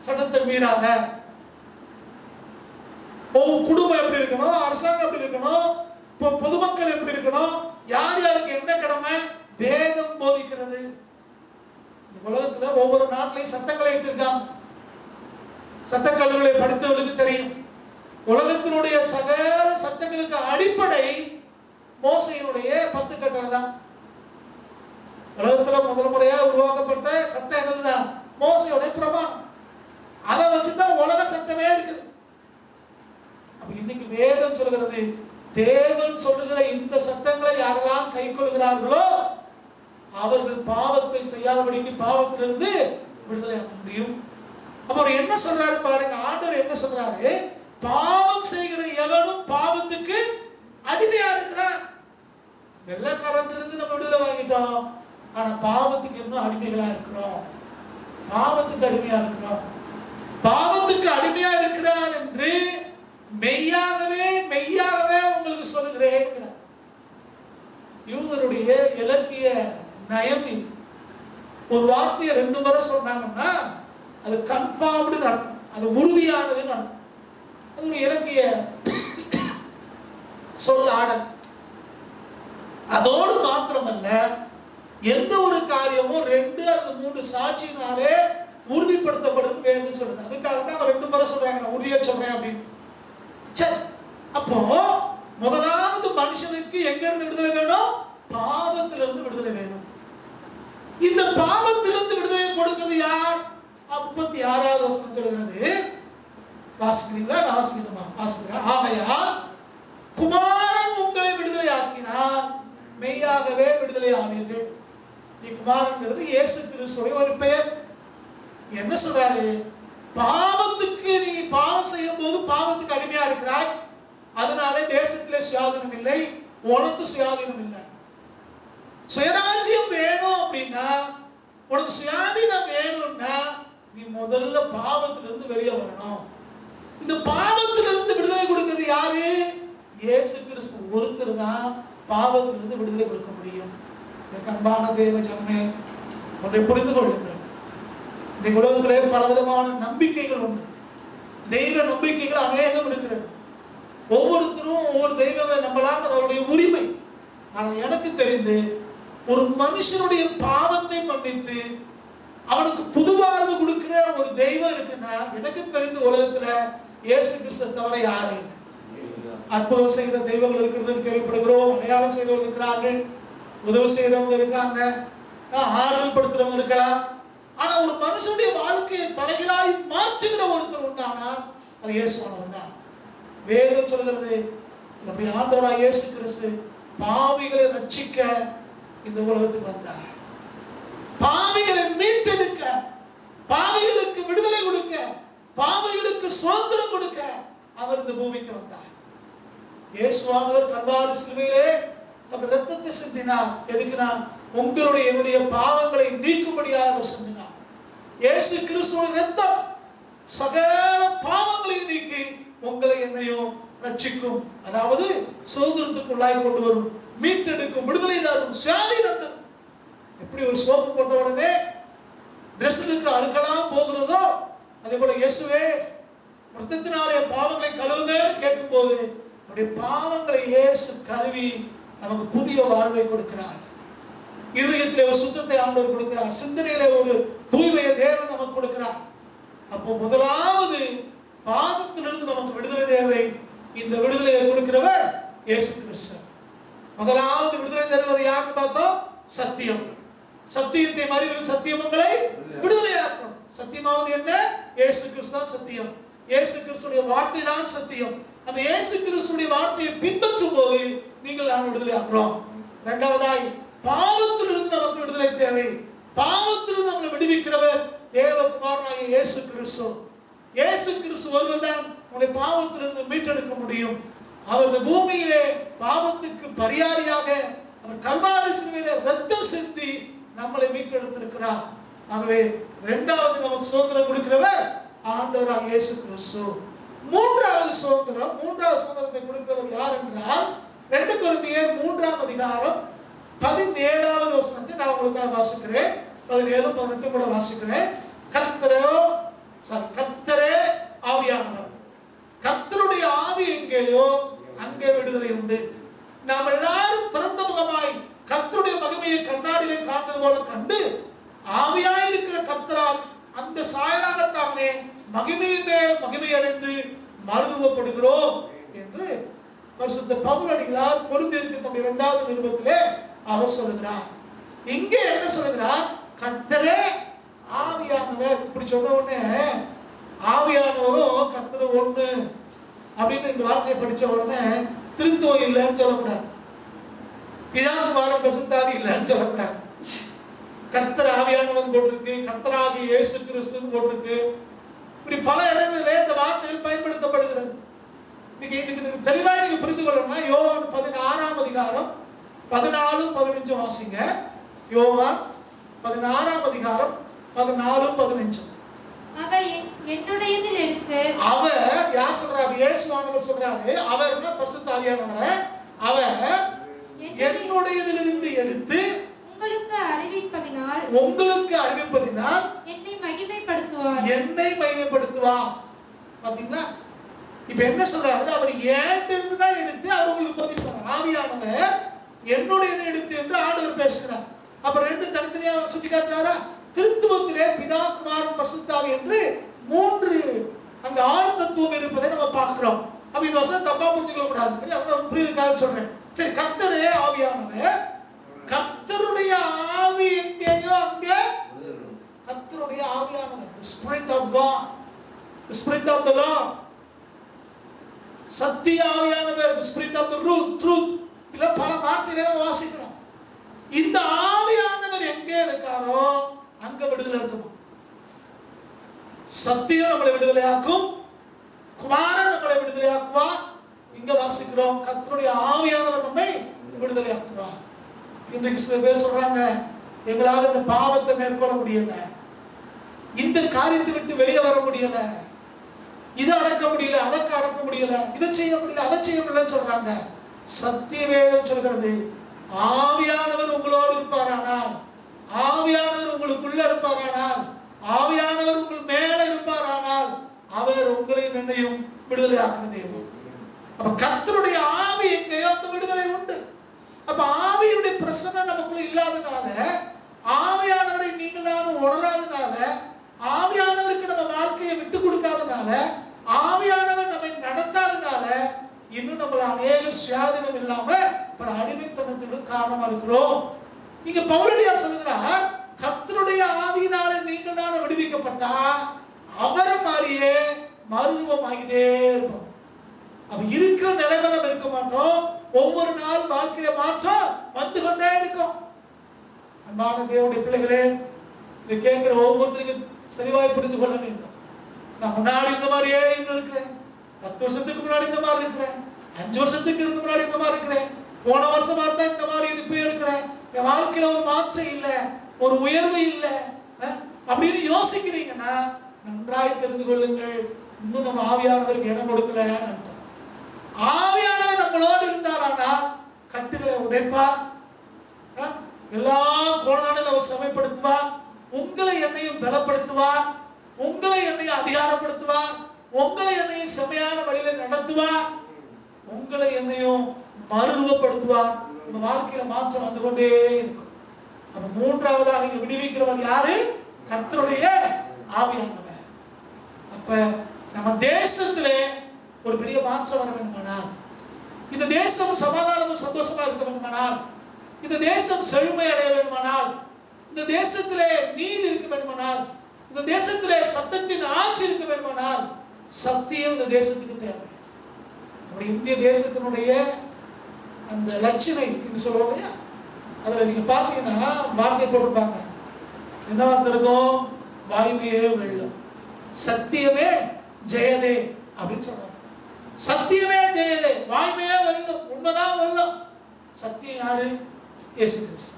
சட்டத்தை மீறாத. குடும்பம் எப்படி இருக்கணும், அரசாங்கம் எப்படி இருக்கணும், பொதுமக்கள் எப்படி இருக்கணும், யார் யாருக்கு என்ன கடமை வேதம் போதிக்கிறது. உலகத்துல ஒவ்வொரு நாட்டிலையும் சட்டங்களை வைத்திருக்காங்க. சட்டக்கல்லூரிகளை படித்தவர்களுக்கு தெரியும், உலகத்தினுடைய சகல சட்டங்களுக்கு அடிப்படை மோசையினுடைய 10 கட்டளை தான். உலகத்துல முதல் முறையா உருவாக்கப்பட்ட சட்டம் என்னதுதான்? மோசையுடைய பிரமாணம். அதை வச்சுதான் உலக சட்டமே இருக்குது. அப்ப இன்னைக்கு வேதம் சொல்கிறது, தேவன் சொல்லுகிற இந்த சட்டங்களை யாரெல்லாம் கை கொள்கிறார்களோ அவர்கள் பாவத்தை செய்யாதபடிக்கு பாவத்திலிருந்து விடுதலையாக முடியும். அப்ப அவர் என்ன சொல்றாரு பாருங்க, ஆண்டவர் என்ன சொல்றாரு? பாவம் செய்கிற எவனும் பாவத்துக்கு அடிமையா இருக்கிறான். வெள்ளக்காரன் இருந்து நம்ம விடுதலை வாங்கிட்டோம். ஆனா பாவத்துக்கு இன்னும் அடிமைகளா இருக்கிறோம். பாவத்துக்கு அடிமையா இருக்கிறோம். பாவத்துக்கு அடிமையா இருக்கிறார் என்று மெய்யாகவே மெய்யாகவே உங்களுக்கு சொல்லுகிறேன். யூதருடைய இலக்கிய நயம் இது. ஒரு வார்த்தையை 2 முறை சொன்னாங்கன்னா அது கன்ஃபார்ம்டு அர்த்தம், அது உறுதியானதுன்னு அர்த்தம். அது ஒரு இலக்கிய சொல் ஆடல். அதோடு மாத்திரமல்ல, எந்த ஒரு காரியமும் 2 அல்லது 3 சாட்சியினாலே உறுதிப்படுத்தப்படும் வேணும்னு சொல்றது. அதுக்காக தான் 2 முறை சொல்றாங்க, நான் உறுதியா சொல்றேன் அப்படின்னு. சரி, அப்போ முதலாவது மனுஷனுக்கு எங்க இருந்து விடுதலை வேணும்? பாவத்திலிருந்து விடுதலை வேணும். இந்த பாவத்திலிருந்து விடுதலை கொடுக்கிறது யார்? 56வது வசனம் சொல்கிறது. வாசிக்கிறீங்களா? நான் வாசிக்கணுமா? வாசிக்கிறேன். ஆகையால் குமாரன் உங்களை விடுதலை ஆக்கினார், மெய்யாகவே விடுதலை ஆவீர்கள். குமாரன்கிறது இயேசு கிறிஸ்துவின் ஒரு பெயர். என்ன சொல்றாரு? பாவத்துக்கு நீ பாவம் செய்யும் போது பாவத்துக்கு அடிமையா இருக்கிறாய், அதனால தேசத்திலே சுயாதீனம் இல்லை, உனக்கு சுயாதீனம் இல்லை. சுயராஜ்யம் வேணும் அப்படின்னா, உனக்கு சுயாதீனம் வேணும்னா நீ முதல்ல பாவத்திலிருந்து வெளியே வரணும். இந்த பாவத்திலிருந்து விடுதலை கொடுக்கிறது யாரு? இயேசு கிறிஸ்து ஒருத்தர் தான் பாவத்திலிருந்து விடுதலை கொடுக்க முடியும். அன்பான தேவ ஜனமே, ஒன்றை புரிந்து கொள்ளுங்கள். இந்த உலகத்திலே பலவிதமான நம்பிக்கைகள் உண்டு. தெய்வ நம்பிக்கைகள் அநேகம் இருக்கிறது. ஒவ்வொருத்தரும் ஒவ்வொரு தெய்வங்களை நம்பலாம், அவருடைய உரிமை. ஆனால் எனக்கு தெரிந்து ஒரு மனுஷனுடைய பாவத்தை மன்னித்து அவனுக்கு புது வாழ்வு கொடுக்கிற ஒரு தெய்வம் இருக்குன்னா, எனக்கு தெரிந்த உலகத்துல இயேசு கிறிஸ்து தவிர யாரும் இல்லை. அற்புதம் செய்கிற தெய்வங்கள் இருக்கிறது கேள்விப்படுகிறோம். அடையாளம் செய்தவர்கள் இருக்கிறார்கள், உதவி செய்யறவங்க இருக்காங்க, ஆறுதல் படுத்துறவங்க இருக்கலாம். ஆனா ஒரு மனுஷனுடைய வாழ்க்கையை தலைகளாய் மாற்றுகிற ஒருத்தர் உண்டானா அது இயேசுவானவர் தான். வேதம் சொல்கிறது, நம்முடைய ஆண்டவராய் இயேசு கிறிஸ்து பாவிகளை ரட்சிக்க இந்த உலகத்துக்கு வந்தார். பாவிகளை மீட்டெடுக்க, பாவிகளுக்கு விடுதலை கொடுக்க, பாவிகளுக்கு சுதந்திரம் கொடுக்க அவர் இந்த பூமிக்கு வந்தார். இயேசுவானவர் கல்வாரி சிலுவையிலே தம் இரத்தத்தை சிந்தினார். எதுக்குனா? உங்களுடைய என்னுடைய பாவங்களை நீக்கும்படியாக அவர் சிந்தினார். இயேசு கிறிஸ்துவின் இரத்தம் சகல பாவங்களையும் நீக்கி உங்களை என்னையும் ரட்சிக்கும். அதாவது சுதந்திரத்துக்குள்ளாய் கொண்டு வரும், மீட்டெடுக்கும், விடுதலை தரும், சுயாதீனம் தரும். எப்படி ஒரு சோப்பு போட்ட உடனே டிரெஸ்ல இருக்கிற அழுக்கெல்லாம் போகிறதோ, அதே போல இயேசுவே இரத்தத்தினாலே பாவங்களை கழுவுங்கன்னு கேட்கும் போது நம்முடைய பாவங்களை இயேசு கழுவி நமக்கு புதிய வாழ்வை கொடுக்கிறார். இதயத்திலே ஒரு சுத்தத்தை ஆண்டவர் கொடுக்கிறார். சிந்தனையிலே ஒரு தூய்மையை தேவன் நமக்கு கொடுக்கிறார். அப்போ முதலாவது பாவத்திலிருந்து நமக்கு விடுதலை தேவை. இந்த விடுதலையை கொடுக்கிறவர் இயேசு கிறிஸ்து. முதலாவது விடுதலை தருவது யாருன்னு பார்த்தோம்? சத்தியம். சத்தியத்தை அறிவில் சத்தியம் உங்களை விடுதலையாக்கும். சத்தியமாவது என்ன? இயேசு கிறிஸ்து தான் சத்தியம். இயேசு கிறிஸ்துடைய வார்த்தை தான் சத்தியம். அந்த இயேசு கிறிஸ்துடைய வார்த்தையை பின்பற்றும் போது நீங்கள் நான் விடுதலை ஆகிறோம். இரண்டாவதாய் பாவத்திலிருந்து நமக்கு விடுதலை தேவை. பாவத்திலிருந்து நம்மளை விடுவிக்கிறவர் தேவகுமாரனாகிய இயேசு கிறிஸ்து. இயேசு கிறிஸ்து ஒருவர் தான் உங்களுடைய பாவத்திலிருந்து மீட்டெடுக்க முடியும். அவர் இந்த பூமியிலே பாவத்துக்கு பரிகாரியாக அவர் கல்வாரி சிலுவையிலே ரத்தம் சிந்தி நம்மளை மீட்டெடுத்திருக்கிறார். ஆகவே இரண்டாவது நமக்கு சுதந்திரம் கொடுக்கிறவர் ஆண்டவராகிய இயேசு கிறிஸ்து. மூன்றாவது சுதந்திரத்தை கொடுக்கிறவர் யார் என்றால் 2 கொரிந்தியர் 3ஆம் அதிகாரம் 17வது வசனத்தை நான் உங்களுக்காக வாசிக்கிறேன். 17, 18 கூட வாசிக்கிறேன். கர்த்தரே ஆவியானவர். கர்த்தருடைய ஆவி எங்கேயோ அங்கே விடுதலை உண்டு. நாம் எல்லாரும் திறந்த முகமாய் கர்த்தருடைய மகிமையை கண்ணாடியிலே காண்பது போல கண்டு ஆவியாயிருக்கிற கர்த்தரால் அந்த சாயலாகத்தானே மகிமையின் மேல் மகிமை அடைந்து மறுரூபப்படுகிறோம் என்று பரிசுத்த பவுல் அடிகளார் கொரிந்தியருக்கு தம்முடைய 2வது நிருபத்திலே அவர் சொல்லுகிறார். இங்கே என்ன சொல்லுகிறார்? கர்த்தரே ஆவியானவர். இப்படி சொன்ன உடனே ஆவியானவரும் கர்த்தர் ஒண்ணு அப்படின்னு இந்த வார்த்தையை படிச்ச உடனே திருத்துவம் இல்லைன்னு சொல்லக்கூடாது, பிதாகுமாரன் பரிசுத்தாவி இல்லைன்னு சொல்லக்கூடாது. கர்த்தர் ஆவியானவன் போட்டிருக்கு, கர்த்தராகிய இயேசு கிறிஸ்துன்னு போட்டிருக்கு. இப்படி பல இடங்களிலே இந்த வார்த்தைகள் பயன்படுத்தப்படுகிறது. இதுக்கு தெளிவாக நீங்க புரிந்து கொள்ளணும்னா யோவான் 16ஆம் அதிகாரம் 14-15 வாசிங்க. யோவான் 16ஆம் அதிகாரம் 14-15. அவர் என்னுடையதில் எடுத்து, அவர் யார் சொல்றாரு? இயேசுவானவர் சொல்றாரு. அவர்னா பரிசுத்த ஆவியானவர். அவர் என்னுடையதிலிருந்து எடுத்து உங்களுக்கு அறிவிப்பதினால் என்னை மகிமைப்படுத்துவார். பாத்தீங்களா? இப்ப என்ன சொல்றாரு? அவர் ஏன்ட்டு தான் எடுத்து அவர் உங்களுக்கு போதிப்பார். ஆவியானவர் என்னுடையதை எடுத்து என்று ஆண்டவர் பேசுகிறார். அப்ப ரெண்டு தனித்தனியா சுட்டி காட்டுறாரா? திருத்துவத்திலே பிதா, குமாரன், பரிசுத்த ஆவி என்று 3 அங்க ஆறு தத்துவம் இருப்பதை நம்ம பார்க்கிறோம். அப்ப இந்த வசனம் தப்பா புரிஞ்சுக்க கூடாது. சரி, அத புரியுதுக்காக சொல்றேன். சரி, கர்த்தரே ஆவியானவர், கர்த்தருடைய ஆவி எங்கேயோ அங்கே கர்த்தருடைய ஆவியானவர், the spirit of God, the spirit of the Lord, சத்திய ஆவியானவர், the spirit of the truth. இல்ல பல வார்த்தைகளை வாசிக்கிறோம். இந்த ஆவியானவர் எங்கே இருக்காரோ அங்க விடுதலை இருக்குமா? சத்தியம் நம்மளை விடுதலையாக்கும், குமாரன் நம்மளை விடுதலையாக்குவார். இங்க வாசிக்கிறோம் கர்த்தருடைய ஆவியானவர் நம்மை விடுதலையாக்குவார். இன்றைக்கு சில பேர் சொல்றாங்க, எங்களால இந்த பாவத்தை மேற்கொள்ள முடியல, இந்த காரியத்தை விட்டு வெளியே வர முடியல, இதை அடக்க முடியல, அதற்கு அடக்க முடியல, இதை செய்ய முடியல, அதை செய்ய முடியலன்னு சொல்றாங்க. சத்திய வேதம் சொல்கிறது, ஆவியானவர் உங்களோடு இருப்பாரானால், ஆவியானவர் உங்களுக்குள்ள இருப்பாரானால், ஆவியானவர் உங்கள் மேல இருப்பாரானால் அவர் உங்களையும் என்னையும் விடுதலை ஆக்குறதே. அப்ப கர்த்தருடைய ஆவி எங்கேயோ அந்த விடுதலை உண்டு. அப்ப ஆவியுடைய பிரசன்னம் நமக்குள்ள இல்லாதனால, ஆவியானவரை நீங்கள் நானும் உணராதனால, ஆவியானவருக்கு நம்ம வாழ்க்கையை விட்டு கொடுக்காதனால, ஆவியானவர் நம்மை நடத்தாதனால இன்னும் நம்மள அநேக சுயாதீனம் இல்லாம பல அடிமைத்தனத்துக்கு காரணமா இருக்கிறோம். இங்க பவுலடியா சொல்கிறார், கர்த்தருடைய ஆவியினால நீங்கள் நானும் விடுவிக்கப்பட்டா அவரை மாதிரியே மறுரூபமாகிட்டே இருப்போம். அப்ப இருக்கிற நிலைமையில இருக்க மாட்டோம். ஒவ்வொரு நாள் வாழ்க்கையில மாற்றம் வந்து கொண்டே இருக்கும். அன்பான தேவனுடைய பிள்ளைகளே, இதை கேட்கிற ஒவ்வொருத்தருக்கும் தெளிவாய் புரிந்து கொள்ள வேண்டும். நான் முன்னாடி இந்த மாதிரியே இன்னும் இருக்கிறேன், 10 வருஷத்துக்கு முன்னாடி இந்த மாதிரி இருக்கிறேன், 5 வருஷத்துக்கு முன்னாடி இந்த மாதிரி இருக்கிறேன், போன வருஷமா இருந்தா இந்த மாதிரி இருப்பே இருக்கிறேன், என் வாழ்க்கையில ஒரு மாற்றம் இல்லை, ஒரு உயர்வு இல்லை அப்படின்னு யோசிக்கிறீங்கன்னா நன்றாய் தெரிந்து கொள்ளுங்கள், இன்னும் நம்ம ஆவியானவருக்கு இடம் கொடுக்கல. ஆவியானவர் நம்மளோடு இருந்தாரானா கட்டுகளை உடைப்பார், எல்லா கோணாலும் அவர் சமைப்படுத்துவார், உங்களை என்னையும் பலப்படுத்துவார், உங்களை என்னையும் அதிகாரப்படுத்துவார், உங்களை என்னையும் செமையான வழியில நடத்துவார், உங்களை என்னையும் மறுரூபப்படுத்துவார். உங்க வாழ்க்கையில மாற்றம் வந்து கொண்டே இருக்கும். அப்ப மூன்றாவதாக நீங்க விடுவிக்கிறவர் யாரு? கர்த்தருடைய ஆவியானவர். அப்ப நம்ம தேசத்திலே ஒரு பெரிய மாற்றம் வர வேண்டுமானால், இந்த தேசம் சமாதானமும் சந்தோஷமா இருக்க வேண்டுமானால், இந்த தேசம் செழுமை அடைய வேண்டுமானால், இந்த தேசத்திலே நீதி இருக்க வேண்டுமானால், இந்த தேசத்திலே சட்டத்தின் ஆட்சி இருக்க வேண்டுமானால், சத்தியம் இந்த தேசத்துக்கு தேவை. நம்முடைய இந்திய தேசத்தினுடைய அந்த லட்சணை என்று சொல்லுவோம் இல்லையா, அதுல நீங்க பாத்தீங்கன்னா வார்த்தை போட்டிருப்பாங்க, என்ன வார்த்தை இருக்கும்? வாய்மையே வெல்லும், சத்தியமே ஜெயதே அப்படின்னு சொல்றாங்க. சத்தியமே ஜெயதே, வாய்மையே வெல்லும், உண்மைதான் வெல்லும். சத்தியம் யாரு? இயேசு கிறிஸ்து.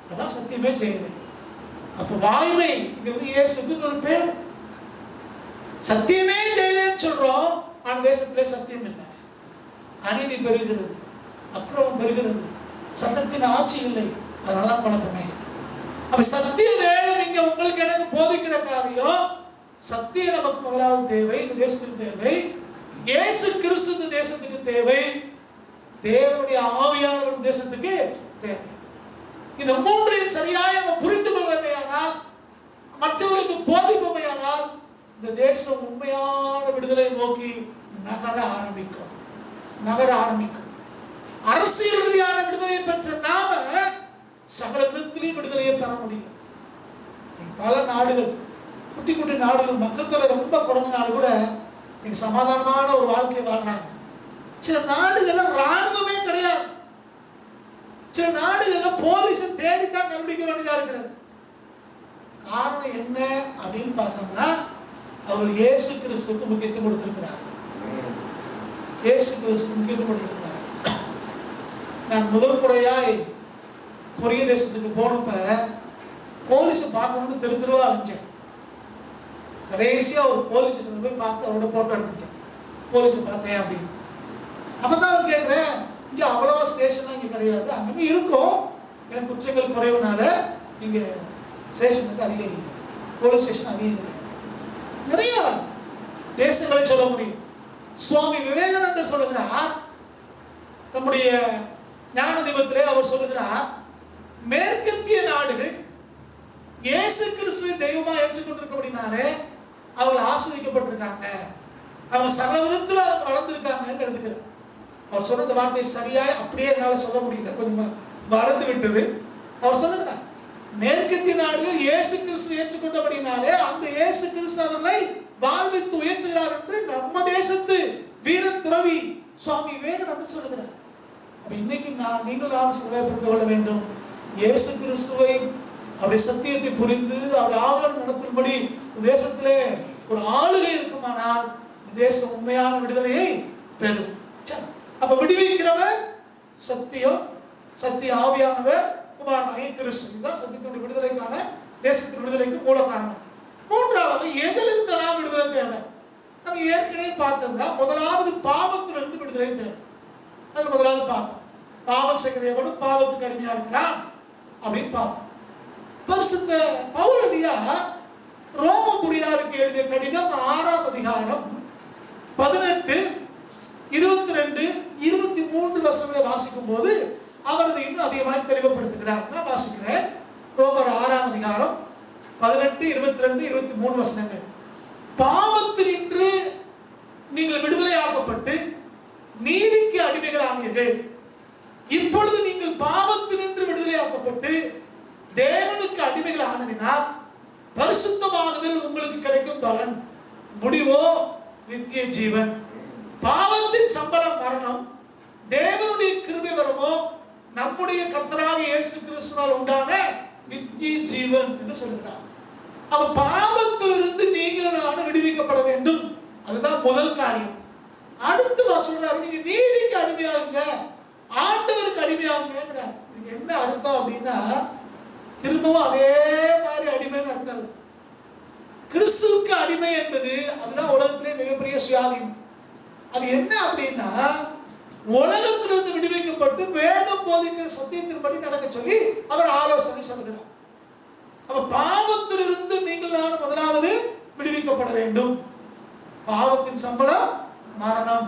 அதான் சத்தியமே ஜெயதே. அப்ப வாய்மை இங்க வந்து இயேசுக்கு ஒரு பேர். சத்தியமே ஜெயதேன்னு சொல்றோம், ஆனா தேசத்திலே சத்தியம் இல்லை, அநீதி பெருகிறது, அக்கிரமம் பெருகிறது, சட்டத்தின் ஆட்சி இல்லை, அதனால குழப்பமே. அப்ப சத்திய வேதம் இங்க உங்களுக்கு எனக்கு போதிக்கிற காரியம், சத்தியம் நமக்கு முதலாவது தேவை, இந்த தேசத்துக்கு தேவை, இயேசு கிறிஸ்து இந்த தேசத்துக்கு தேவை, தேவனுடைய ஆவியானவர் தேசத்துக்கு தேவை. இந்த மூன்றையும் சரியாக நம்ம புரிந்து கொள்வதையானால், மற்றவர்களுக்கு போதிப்பவையானால், இந்த தேசம் உண்மையான விடுதலை நோக்கி நகர ஆரம்பிக்கும். அரசியல் ரீதியான விடுதலையை பெற்ற நாம சகல விதத்திலையும் விடுதலையை பெற முடியும். பல நாடுகள், குட்டி குட்டி நாடுகள், மக்கள் தொகை ரொம்ப குறைஞ்ச நாடு கூட நீங்க சமாதானமான ஒரு வாழ்க்கையை வாழ்றாங்க. சில நாடுகள்ல ராணுவமே கிடையாது, சில நாடுகள்ல போலீஸை தேடித்தான் கண்டுபிடிக்க வேண்டியதா இருக்கிறது. காரணம் என்ன அப்படின்னு பார்த்தோம்னா, அவர்கள் இயேசு கிறிஸ்துவுக்கு முக்கியத்துவம் கொடுத்திருக்கிறார். இயேசு கிறிஸ்துவுக்கு முக்கியத்துவம் கொடுத்திருக்கிறார். நான் முதல் முறையாய் கொரிய தேசத்துக்கு போனப்ப போலீஸை பார்க்கணும்னு தெரு தெருவா அலைஞ்சேன். கடைசியா ஒரு போலீஸ் ஸ்டேஷன்ல போய் பார்த்து அவரோட போட்டோ எடுத்துட்டேன். போலீஸை பார்த்தேன் அப்படின்னு. அப்பதான் அவர் கேட்கிறேன், இங்க அவ்வளவா ஸ்டேஷன்லாம் இங்க கிடையாது, அங்கங்க இருக்கும், எனக்கு குற்றங்கள் குறைவுனால இங்க ஸ்டேஷனுக்கு அதிகம் இல்லை, போலீஸ் ஸ்டேஷன் அதிகம் இல்லை. நிறைய தேசங்களை சொல்ல முடியும். சுவாமி விவேகானந்தர் சொல்லுகிறார், நம்முடைய ஞான தீபத்திலே அவர் சொல்லுகிறார், மேற்கத்திய நாடுகள் இயேசு கிறிஸ்துவை தெய்வமா ஏற்றுக்கொண்டிருக்கபடினாலே அவர்கள் ஆஸ்வதிக்கப்பட்டிருக்காங்க, அவங்க சகல விதத்தில் அவங்க வளர்ந்துருக்காங்கன்னு எடுத்துக்கிறார். அவர் சொன்ன இந்த வார்த்தை சரியாய் அப்படியே என்னால சொல்ல முடியல, கொஞ்சம் மறந்து விட்டது. அவர் சொல்லுகிறார், மேற்கத்திய நாடுகள் இயேசு கிறிஸ்து ஏற்றுக்கொண்டபடினாலே அந்த இயேசு கிறிஸ்து அவர்களை வாழ்வித்து உயர்த்துகிறார் என்று நம்ம தேசத்து வீர துறவி சுவாமி விவேகானந்தர் சொல்லுகிறார். அப்ப இன்னைக்கு நீங்கள் சிலவை புரிந்து கொள்ள வேண்டும். இயேசு கிறிஸ்துவை அவருடைய சத்தியத்தை புரிந்து அவருடைய ஆவலம் நடத்தும்படி தேசத்திலே ஒரு ஆளுகை இருக்குமானால் தேசம் உண்மையான விடுதலையை பெறும். அப்ப விடுவிக்கிறவர் சத்தியம், சத்திய ஆவியானவர் குமாரனாகிய கிறிஸ்து தான் சத்தியத்தினுடைய விடுதலைக்கான, தேசத்தின் விடுதலைக்கு மூல காரணம். மூன்றாவது, எதிலிருந்து நாம் விடுதலை தேவை? நம்ம ஏற்கனவே பார்த்தா முதலாவது பாவத்திலிருந்து விடுதலை தேவை. அது முதலாவது பார்த்தோம். பாவம் செய்கிறவனும் பாவத்துக்கு அடிமையா இருக்கிறான் அப்படின்னு பார்த்தோம். பரிசுத்த பவுலடியா ரோமபுரியாருக்கு எழுதிய கடிதம் 6ஆம் அதிகாரம் 18, 22, 23 வசனங்களை வாசிக்கும் போது அவர் அதை இன்னும் அதிகமாக தெளிவுபடுத்துகிறார். நான் வாசிக்கிறேன். ரோமர் 6ஆம் அதிகாரம் 18, 22, 23 வசனங்கள். பாவத்தினின்று நீங்கள் விடுதலையாக்கப்பட்டு நீதிக்கு அடிமைகளானீர்கள். இப்பொழுது நீங்கள் பாவத்தினின்று விடுதலையாக்கப்பட்டு தேவனுக்கு அடிமைகள் ஆனதினால் பரிசுத்தமாகுதல் உங்களுக்கு கிடைக்கும் பலன், முடிவோ நித்திய ஜீவன். பாவத்தின் சம்பளம் மரணம், தேவனுடைய கிருபை வரமோ நம்முடைய கர்த்தராகிய இயேசு கிறிஸ்துவால் உண்டான நித்திய ஜீவன் என்று சொல்கிறார். அப்ப பாவத்திலிருந்து நீங்கள் நானும் விடுவிக்கப்பட வேண்டும். அதுதான் முதல் காரியம். அடுத்து சொல்றாரு, நீங்க நீதிக்கு அடிமையாகுங்க, ஆண்டவருக்கு அடிமையாகுங்கிறார். இதுக்கு என்ன அர்த்தம் அப்படின்னா, திரும்பவும் அதே மாதிரி அடிமைன்னு அர்த்தம் இல்லை. கிறிஸ்துவுக்கு அடிமை என்பது அதுதான் உலகத்திலே மிகப்பெரிய சுயாதீனம். அது என்ன அப்படின்னா, உலகத்திலிருந்து விடுவிக்கப்பட்டு வேதம் போதிக்கிற சத்தியத்தின்படி நடக்க சொல்லி அவர் ஆலோசனை சொல்கிறார். அப்ப பாவத்திலிருந்து நீங்கள் முதலாவது விடுவிக்கப்பட வேண்டும். பாவத்தின் சம்பளம் மரணம்.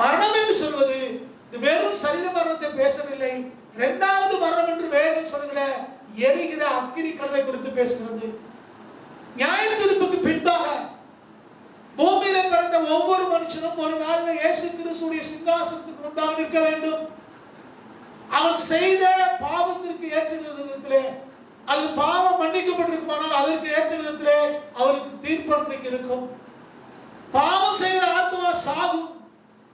மரணம் என்று சொல்வது இது வெறும் சரீர மரணத்தை பேசவில்லை. இரண்டாவது மரணம் என்று வேதம் சொல்கிற எரிகிற அக்கினி கடலை குறித்து பேசுகிறது. நியாய தீர்ப்புக்கு பின்பாக பூமியில பிறந்த ஒவ்வொரு மனுஷனும் ஒரு நாளில் இயேசு கிறிஸ்துவின் சிங்காசனத்துக்கு முன்பாக நிற்க வேண்டும். அவன் செய்த பாவத்திற்கு ஏற்ற விதத்திலே, அது பாவம் மன்னிக்கப்பட்டிருக்குமானால் அதற்கு ஏற்ற விதத்திலே அவருக்கு தீர்ப்பு இருக்கும். பாவம் செய்கிற ஆத்மா சாகும்,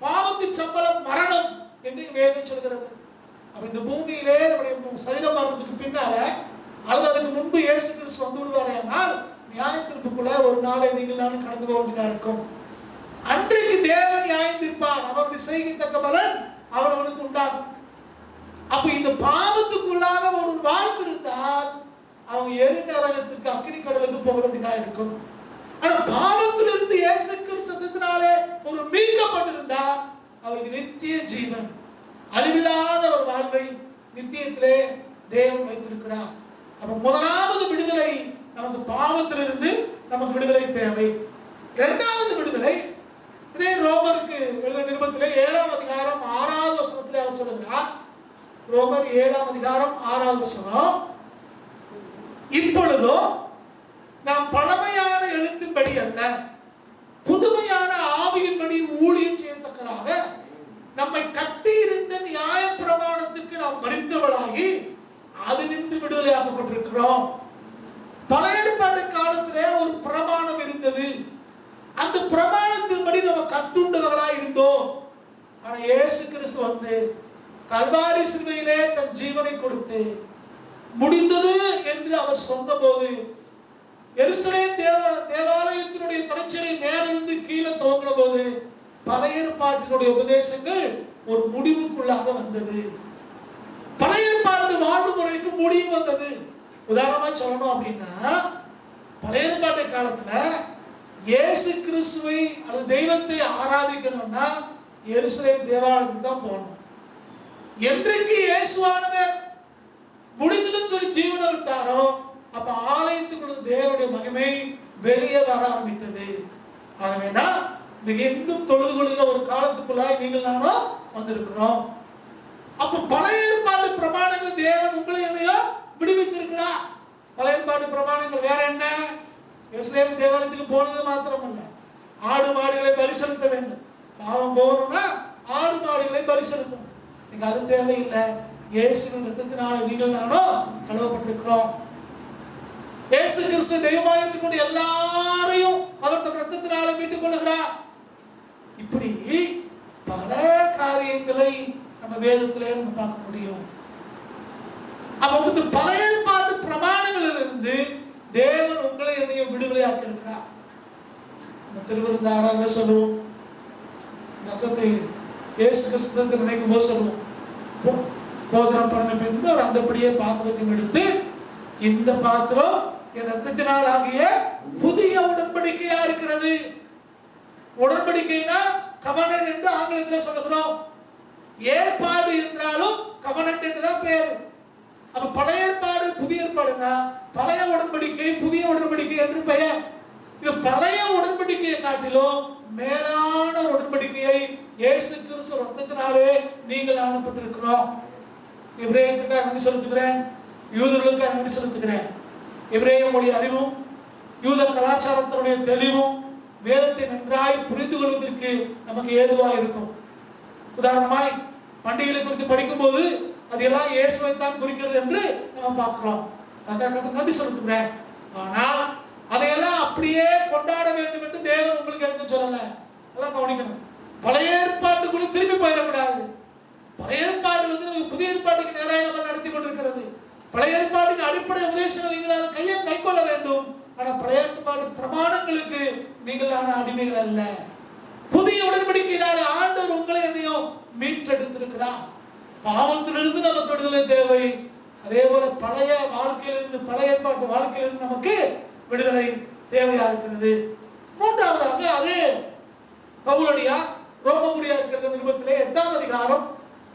பாவத்தின் சம்பளம் மரணம் என்று வேதம் சொல்கிறது. அப்ப இந்த பூமியிலே நம்முடைய சரீர மரணத்துக்கு பின்னால அல்லது அதுக்கு முன்பு இயேசு கிறிஸ்து வந்து விடுவார் என்றால் நியாய தீர்ப்புக்குள்ள ஒரு நாளை நீங்கள் நானும் கடந்து போக வேண்டியதா இருக்கும். அன்றைக்கு தேவன் நியாயம் தீர்ப்பார், அவருடைய செய்கித்தக்க பலன் அவர்களுக்கு உண்டாகும். அப்ப இந்த பாவத்துக்குள்ளாக ஒரு வாழ்வு இருந்தால் அவங்க எரி நரகத்துக்கு அக்கினி கடலுக்கு போக வேண்டியதா இருக்கும். ஆனா பாவத்திலிருந்து இயேசு கிறிஸ்துவினாலே ஒரு மீட்கப்பட்டிருந்தால் அவருக்கு நித்திய ஜீவன், அழிவில்லாத ஒரு வாழ்வை நித்தியத்திலே தேவன் வைத்திருக்கிறார். அப்ப முதலாவது விடுதலை நமக்கு பாவத்திலிருந்து நமக்கு விடுதலை தேவை. இரண்டாவது விடுதலை இதே ரோமருக்கு எழுதிய நிருபத்திலே 7ஆம் அதிகாரம் 6வது வசனத்திலே அவர் சொல்லுகிறார். ரோமர் 7ஆம் அதிகாரம் 6வது வசனம், இப்பொழுதோ நாம் பழமையான எழுத்தின்படி அல்ல புதுமையான ஆவியின்படி ஊழியம் செய்யத்தக்கதாக நம்மை கட்டி இருந்த நியாய பிரமாணத்துக்கு நாம் மரித்தவர்களாகி அது நின்று விடுதலையாக்கப்பட்டிருக்கிறோம். பழைய ஏற்பாட்டு காலத்திலே ஒரு பிரமாணம் இருந்தது. அந்த பிரமாணத்தின்படி நம்ம கட்டுண்டவர்களாக இருந்தோம். ஆனா இயேசு கிறிஸ்து வந்து கல்வாரி சிலுவையிலே தன் ஜீவனை கொடுத்து முடிந்தது என்று அவர் சொன்னபோது எருசலேம் தேவாலயத்தினுடைய தரைச்சலை மேலிருந்து கீழே துவங்கின போது பழைய ஏற்பாட்டினுடைய உபதேசங்கள் ஒரு முடிவுக்குள்ளாக வந்தது. வாழ்வு முறைக்கு முடிவு வந்தது. உதாரணமா சொல்லணும் அப்படின்னா, பழைய ஏற்பாட்டு காலத்துல இயேசு கிறிஸ்துவை அல்லது தெய்வத்தை ஆராதிக்கணும்னா எருசலேம் தேவாலயத்துக்கு தான் போகணும். என்றைக்கு இயேசுவானவர் முடிந்ததுன்னு சொல்லி ஜீவனை விட்டாரோ அப்ப ஆலயத்துக்குள்ள தேவனுடைய மகிமை வெளியே வர ஆரம்பித்தது. ஆகவேதான் இன்னைக்கு எங்கும் தொழுது கொள்கிற ஒரு காலத்துக்குள்ளாய் நீங்கள் நானும் வந்திருக்கிறோம். அப்ப பழைய ஏற்பாட்டு பிரமாணங்கள் தேவன் உங்களை என்னையோ விடுவித்திருக்கிறார். பழைய ஏற்பாட்டு பிரமாணங்கள் வேற என்ன? எருசலேம் தேவாலயத்துக்கு போனது மாத்திரமல்ல, ஆடு மாடுகளை பலி செலுத்த வேண்டும். பாவம் போகணும்னா ஆடு மாடுகளை பலி செலுத்தணும். நீங்க அது தேவையில்லை. இயேசுவின் ரத்தத்தினால நீங்கள் நானும் கழுவப்பட்டிருக்கிறோம். இயேசு கிறிஸ்து தெய்வமாயிற்றுக் கொண்டு எல்லாரையும் அவர் தன் ரத்தத்தினால மீட்டுக் கொள்ளுகிறார். இப்படி பல காரியங்களை நம்ம வேதத்திலே நம்ம பார்க்க முடியும். அப்ப வந்து பழைய ஏற்பாட்டு பிரமாணங்களிலிருந்து தேவன் உங்களை என்னைய விடுதலையாக்கி இருக்கிறார். திருவிருந்த ஆராதனை சொல்லுவோம், ரத்தத்தை இயேசு கிறிஸ்துவை நினைக்கும் போது சொல்லுவோம், போஜனம் பண்ண பின்பு அவர் அந்தபடியே பாத்திரத்தையும் எடுத்து, இந்த பாத்திரம் என் ரத்தத்தினால் ஆகிய புதிய உடன்படிக்கையா இருக்கிறது. உடன்படிக்கைனா கவனன் என்று ஆங்கிலத்தில் சொல்லுகிறோம். ஏற்பாடு என்றாலும் கவனன் என்றுதான் பேர். அப்ப பழைய ஏற்பாடு புதிய ஏற்பாடுனா பழைய உடன்படிக்கை புதிய உடன்படிக்கை என்று பெயர். இது பழைய உடன்படிக்கையை காட்டிலும் மேலான உடன்படிக்கையை இயேசு கிறிஸ்து ரத்தத்தினாலே நீங்கள் அனுப்பப்பட்டிருக்கிறோம். எபிரேயர்களுக்காக நன்றி செலுத்துகிறேன், யூதர்களுக்காக நன்றி செலுத்துகிறேன். எபிரேய மொழி அறிவும் யூத கலாச்சாரத்தினுடைய தெளிவும் வேதத்தை நன்றாய் புரிந்து கொள்வதற்கு நமக்கு ஏதுவாக இருக்கும். உதாரணமாய் பண்டிகைகளை குறித்து படிக்கும் போது அது எல்லாம் இயேசுவை தான் குறிக்கிறது என்று நம்ம பார்க்கிறோம். அதற்காக நன்றி செலுத்துகிறேன். ஆனால் அதையெல்லாம் அப்படியே கொண்டாட வேண்டும் என்று தேவன் உங்களுக்கு எடுத்து சொல்லல. எல்லாம் கவனிக்கணும். பழைய ஏற்பாட்டுக்குள்ள திரும்பி போயிடக்கூடாது. பழைய ஏற்பாடு வந்து புதிய ஏற்பாட்டுக்கு நேராக நம்ம நடத்தி கொண்டிருக்கிறது. பழைய ஏற்பாட்டின் அடிப்படை உபதேசங்கள் நீங்களால் கை கொள்ள வேண்டும். ஆனால் பழைய ஏற்பாடு பிரமாணங்களுக்கு நீங்களான அடிமைகள் அல்ல. புதிய உடன்படிக்கையினாலே ஆண்டவர் உங்களை என்னையும் மீட்டெடுத்திருக்கிறார். பாவத்திலிருந்து நமக்கு விடுதலை தேவை. அதே போல பழைய வாழ்க்கையிலிருந்து பழைய ஏற்பாட்டு வாழ்க்கையிலிருந்து நமக்கு விடுதலை தேவையா இருக்கிறது. மூன்றாவதாக அதே பவுலடியா ரோமபுரியா இருக்கிற நிருபத்திலே 8ஆம் அதிகாரம்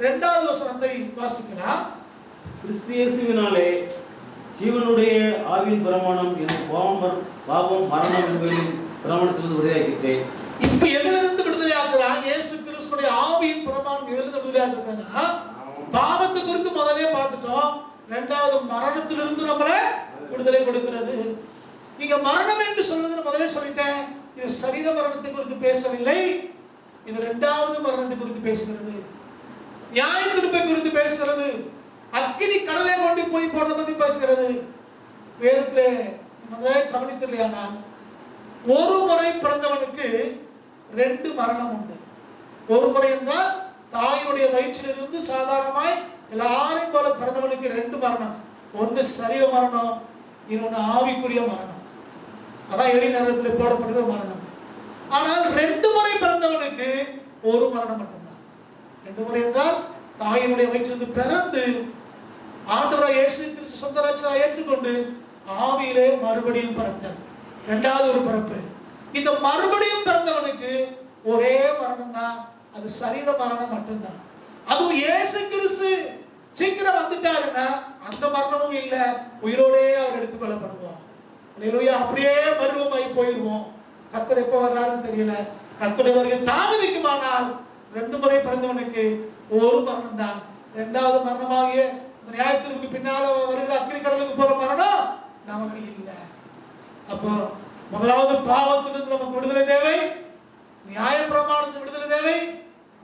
2வது வசனத்தை வாசிக்கலாம். கிறிஸ்தியேசுவினாலே ஜீவனுடைய ஆவியின் பிரமாணம் எனக்கு பாவம் மரணம் என்பதின் பிரமாணத்திலிருந்து விடுதலையாக்கிட்டேன். இப்ப எதிலிருந்து விடுதலை ஆக்குறா? இயேசு கிறிஸ்துடைய ஆவியின் பிரமாணம் எதிலிருந்து விடுதலை ஆக்குறதுன்னா பாவத்தை குறித்து முதலே பார்த்துட்டோம். இரண்டாவது மரணத்திலிருந்து நம்மளை விடுதலை கொடுக்கிறது. நீங்க மரணம் என்று சொல்றது முதலே சொல்லிட்டேன். இது சரீர மரணத்தை குறித்து பேசவில்லை, இது இரண்டாவது மரணத்தை குறித்து பேசுகிறது. நியாய தீர்ப்பை குறித்து பேசுகிறது. அக்கினி கடலை கொண்டு போய் போறதை பத்தி பேசுகிறது. வேதத்திலே கவனித்தில்லையானால் ஒரு முறை பிறந்தவனுக்கு 2 மரணம் உண்டு. ஒரு முறை என்றால் தாயுடைய வயிற்றிலிருந்து சாதாரணமாய் எல்லாரையும் போல பிறந்தவனுக்கு 2 மரணம். ஒன்று சரீர மரணம், இன்னொன்று ஆவிக்குரிய மரணம். அதான் எரி நேரத்தில் போடப்படுகிற மரணம். ஆனால் 2 முறை பிறந்தவனுக்கு 1 மரணம் மட்டும்தான். 2 முறை என்றால் தாயினுடைய வயிற்றிலிருந்து பிறந்து ஆண்டவராய் இயேசு கிறிஸ்து சொந்த ரட்சகராய் ஏற்றுக்கொண்டு ஆவியிலே மறுபடியும் பிறந்தார். 2வது ஒரு பிறப்பு. இந்த மறுபடியும் பிறந்தவனுக்கு ஒரே மரணம் தான், அது சரீர மரணம் மட்டும்தான். அதுவும் இயேசு கிறிஸ்து சீக்கிரம் வந்துட்டாருன்னா அந்த மரணமும் இல்ல, உயிரோடே அவர் எடுத்துக்கொள்ளப்படுவார். அல்லேலூயா. அப்படியே மருவமாய் போயிடுவோம். கர்த்தர் எப்ப வர்றாருன்னு தெரியல. கர்த்தருடைய வருகை தாமதிக்குமானால் 2 முறை பிறந்தவனுக்கு 1 மரணம் தான். 2வது மரணமாகிய நியாயத்திற்கு பின்னால வருகிற அக்கினி கடலுக்கு போற மரணம் நமக்கு இல்லை. அப்போ முதலாவது பாவத்திலிருந்து நமக்கு விடுதலை தேவை, நியாய பிரமாணத்தின் விடுதலை தேவை.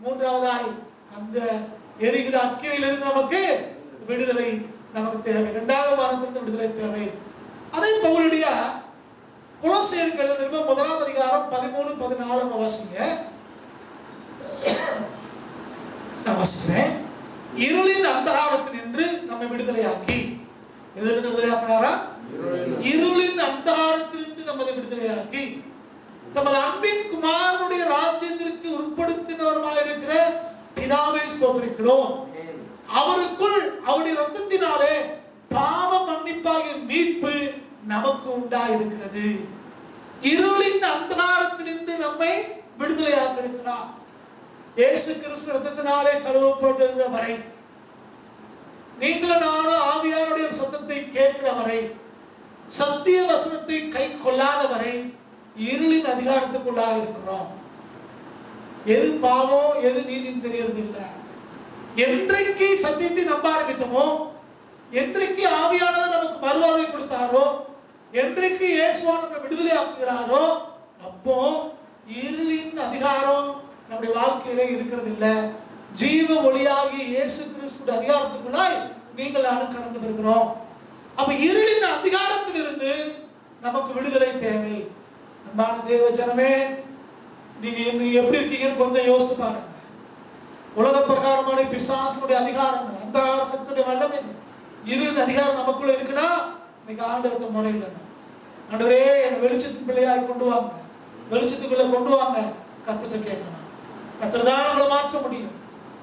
மூன்றாவதாய் அந்த எரிகிற அக்கினியிலிருந்து நமக்கு விடுதலை நமக்கு தேவை. 2வது மரணத்திலிருந்து விடுதலை தேவை. அதே பவுலுடைய கொலோசியருக்கு எழுதின நிருபம் 1ஆம் அதிகாரம் 13-14 வாசிங்க. நான் வாசிக்கிறேன். இருளின் அந்தகாரத்தில் நின்று நம்மை விடுதலையாக்கி, எதிலிருந்து விடுதலையாக்குறாரா? இருளின் அந்தகாரத்தில் நின்று நம்மை விடுதலையாக்கி தமது அன்பின் குமாரனுடைய ராஜ்யத்திற்கு உட்படுத்தினவருமாய் இருக்கிற பிதாவை ஸ்தோத்திரிக்கிறோம். அவருக்குள் அவருடைய ரத்தத்தினாலே பாவ மன்னிப்பாகிய மீட்பு நமக்கு உண்டாயிருக்கிறது. இருளின் அந்தகாரத்திலிருந்து நம்மை விடுதலையாக்க இருக்கிறார். இயேசு கிறிஸ்து ரத்தத்தினாலே கழுவப்பட்டிருக்கிற வரை, நீங்கள் நானும் ஆவியாருடைய சத்தத்தை கேட்கிற வரை, சத்திய வசனத்தை கை கொள்ளாத வரை இருளின் அதிகாரத்துக்குள்ளாக இருக்கிறோம். எது பாவம் எது நீதின்னு தெரியறது இல்லை. என்றைக்கு சத்தியத்தை நம்ப ஆரம்பித்தோமோ, என்றைக்கு ஆவியானவர் நமக்கு மறுவாழ்வை கொடுத்தாரோ, என்றைக்கு இயேசுவானவர் விடுதலை ஆக்குகிறாரோ, அப்போ இருளின் அதிகாரம் நம்முடைய வாழ்க்கையிலே இருக்கிறது இல்லை. ஜீவ ஒளியாகி இயேசு கிறிஸ்துவின் அதிகாரத்துக்குள்ளாய் நீங்கள் நானும் கடந்து வருகிறோம். அப்ப இருளின் அதிகாரத்திலிருந்து நமக்கு விடுதலை தேவை. அன்பான தேவ ஜனமே, நீங்க எப்படி இருக்கீங்கன்னு கொஞ்சம் யோசித்து பாருங்க. உலக பிரகாரமான பிசாசுடைய அதிகாரங்கள், அந்த சக்தியுடைய வல்லமை, இருளின் அதிகாரம் நமக்குள்ள இருக்குன்னா இன்னைக்கு ஆண்டவர்கிட்ட முறையிடணும். ஆண்டவரே, என்னை வெளிச்சத்தின் பிள்ளையாய் கொண்டு வாங்க, வெளிச்சத்துக்குள்ள கொண்டு வாங்க, கத்துட்டு கேட்கணும். கத்துறதான் நம்மளை மாற்ற முடியும்.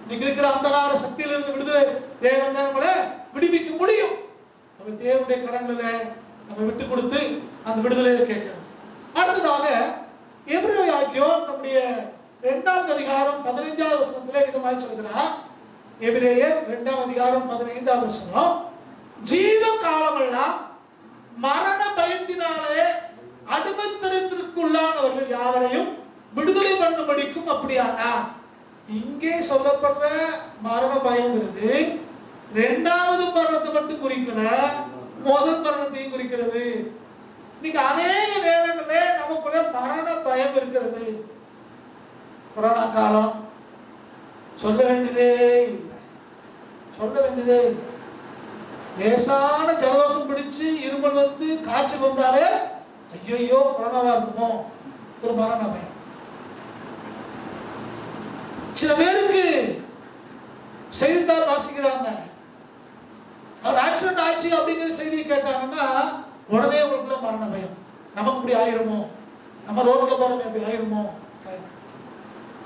இன்னைக்கு இருக்கிற அந்தகார சக்தியிலிருந்து விடுதலை தேவன் தான் நம்மளை விடுவிக்க முடியும். நம்ம தேவனுடைய கரங்களில நம்ம விட்டு கொடுத்து அந்த விடுதலையை கேட்கணும். அடுத்ததாக எபிரேயர் நம்முடைய 2வது அதிகாரம் 15வது வசனத்திலே விதமாய் சொல்கிறார். எபிரேயர் 2வது அதிகாரம் 15வது வசனம், ஜீவ காலமெல்லாம் மரண பயத்தினாலே அடிமைத்தனத்திற்குள்ளானவர்கள் யாவரையும் விடுதலை பண்ணும்படிக்கும் அப்படியானா. இங்கே சொல்லப்படுற மரண பயம்ங்கிறது 2வது மரணத்தை மட்டும் குறிக்கல, முதல் மரணத்தையும் குறிக்கிறது. இன்னைக்கு அநேக நேரங்களே நமக்குள்ள மரண பயம் இருக்கிறது. கொரோனா காலம் சொல்ல வேண்டியதே இல்லை, சொல்ல வேண்டியதே இல்லை. லேசான ஜலதோஷம் பிடிச்சு இருமல் வந்து காய்ச்சல் வந்தாலே ஐயோ கொரோனாவா இருக்குமோ ஒரு மரண பயம். சில பேருக்கு செய்தித்தாள் வாசிக்கிறாங்க, அவர் ஆக்சிடென்ட் ஆயிடுச்சு அப்படிங்கிற செய்தியை கேட்டாங்கன்னா உடனே உங்களுக்குள்ள மரண பயம். நமக்கு இப்படி ஆயிருமோ, நம்ம ரோட்ல போறோம் இப்படி ஆயிருமோ.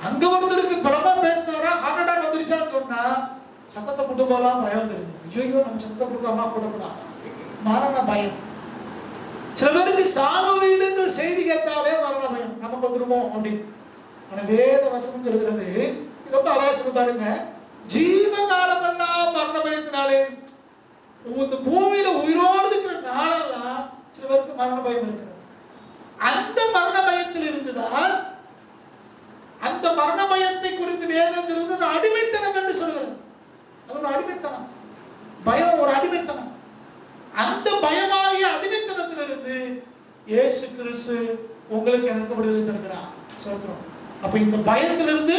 அங்க ஒருத்தருக்கு பலமா பேசினாரா ஹார்ட் அட்டாக் வந்துருச்சான்னு சொன்னா சத்தத்தை போட்டு போகலாம் பயம் வந்துருது. ஐயோ நம்ம சத்தத்தை போட்டு அம்மா போடக்கூடாது, மரண பயம். சில பேருக்கு சாவு வீடுங்கிற செய்தி கேட்டாலே மரண பயம், நமக்கு வந்துருமோ அப்படின்னு. ஆனா வேத வசனம் சொல்கிறது ரொம்ப அழகா சொல்லி பாருங்க, ஜீவகாலமெல்லாம் மரண பயத்தினாலே. இந்த பூமியில உயிரோடு இருக்கிற நாளெல்லாம் சில பேருக்கு மரண பயம் இருக்கிறது. அந்த மரண பயத்தில் இருந்துதான், அந்த மரண பயத்தை குறித்து வேதம் சொல்றது அடிமைத்தனம் என்று சொல்கிறது. அது ஒரு அடிமைத்தனம், பயம் ஒரு அடிமைத்தனம். அந்த பயமாகிய அடிமைத்தனத்திலிருந்து இயேசு கிறிஸ்து உங்களுக்கு எனக்கு விடுதலை தருகிறார் சொல்றோம். அப்ப இந்த பயத்திலிருந்து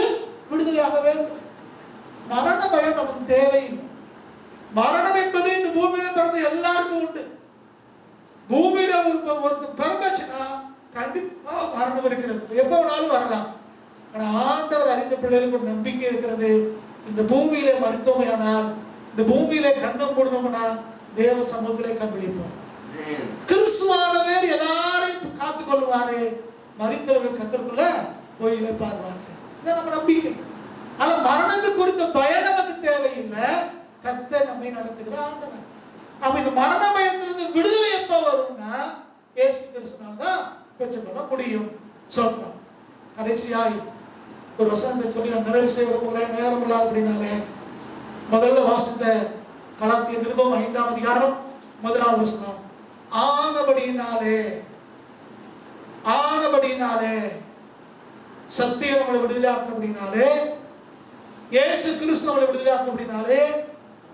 விடுதலையாக வேண்டும். மரண பயம் நமக்கு தேவையில்லை. மரணம் என்பது இந்த பூமியில பிறந்த எல்லாருக்கும் உண்டு. பூமியில ஒருத்தர் பிறந்தாச்சுன்னா கண்டிப்பா மரணம் இருக்கிறது, எப்ப வேணாலும் வரலாம். ஆனா ஆண்டவர் அறிந்த பிள்ளைகளுக்கு ஒரு நம்பிக்கை இருக்கிறது. இந்த பூமியிலே மருத்துவமையானால், இந்த பூமியிலே கண்ணம் போடணும்னா தேவ சமூகத்திலே கண்டுபிடிப்போம். கிறிஸ்துவானவர் எல்லாரையும் காத்துக் கொள்வாரு, மரித்தவர்கள் கத்தருக்குள்ள போய் இழைப்பார்கள். இதான் நம்ம நம்பிக்கை. ஆனா மரணத்தை குறித்த பயம் நமக்கு தேவையில்லை, கத்த நம்மை நடத்துகிற ஆண்டவர். அப்ப இந்த மரண பயத்திலிருந்து விடுதலை எப்ப வரும்னா இயேசு கிறிஸ்துவால்தான் பெற்றுக்கொள்ள முடியும் சொல்றோம். கடைசியாய் ஒரு வசனத்தை சொல்லி நான் நிறைவு செய்ய ஒரே நேரம் இல்லாத அப்படின்னாலே, முதல்ல வாசித்த கலாத்திய நிருபம் 5ஆம் அதிகாரம் 1வது வசனம், ஆனபடியினாலே சத்தியம் நம்மளை விடுதலை ஆக்கினபடினாலே, இயேசு கிறிஸ்து நம்மளை விடுதலை ஆக்கினபடினாலே,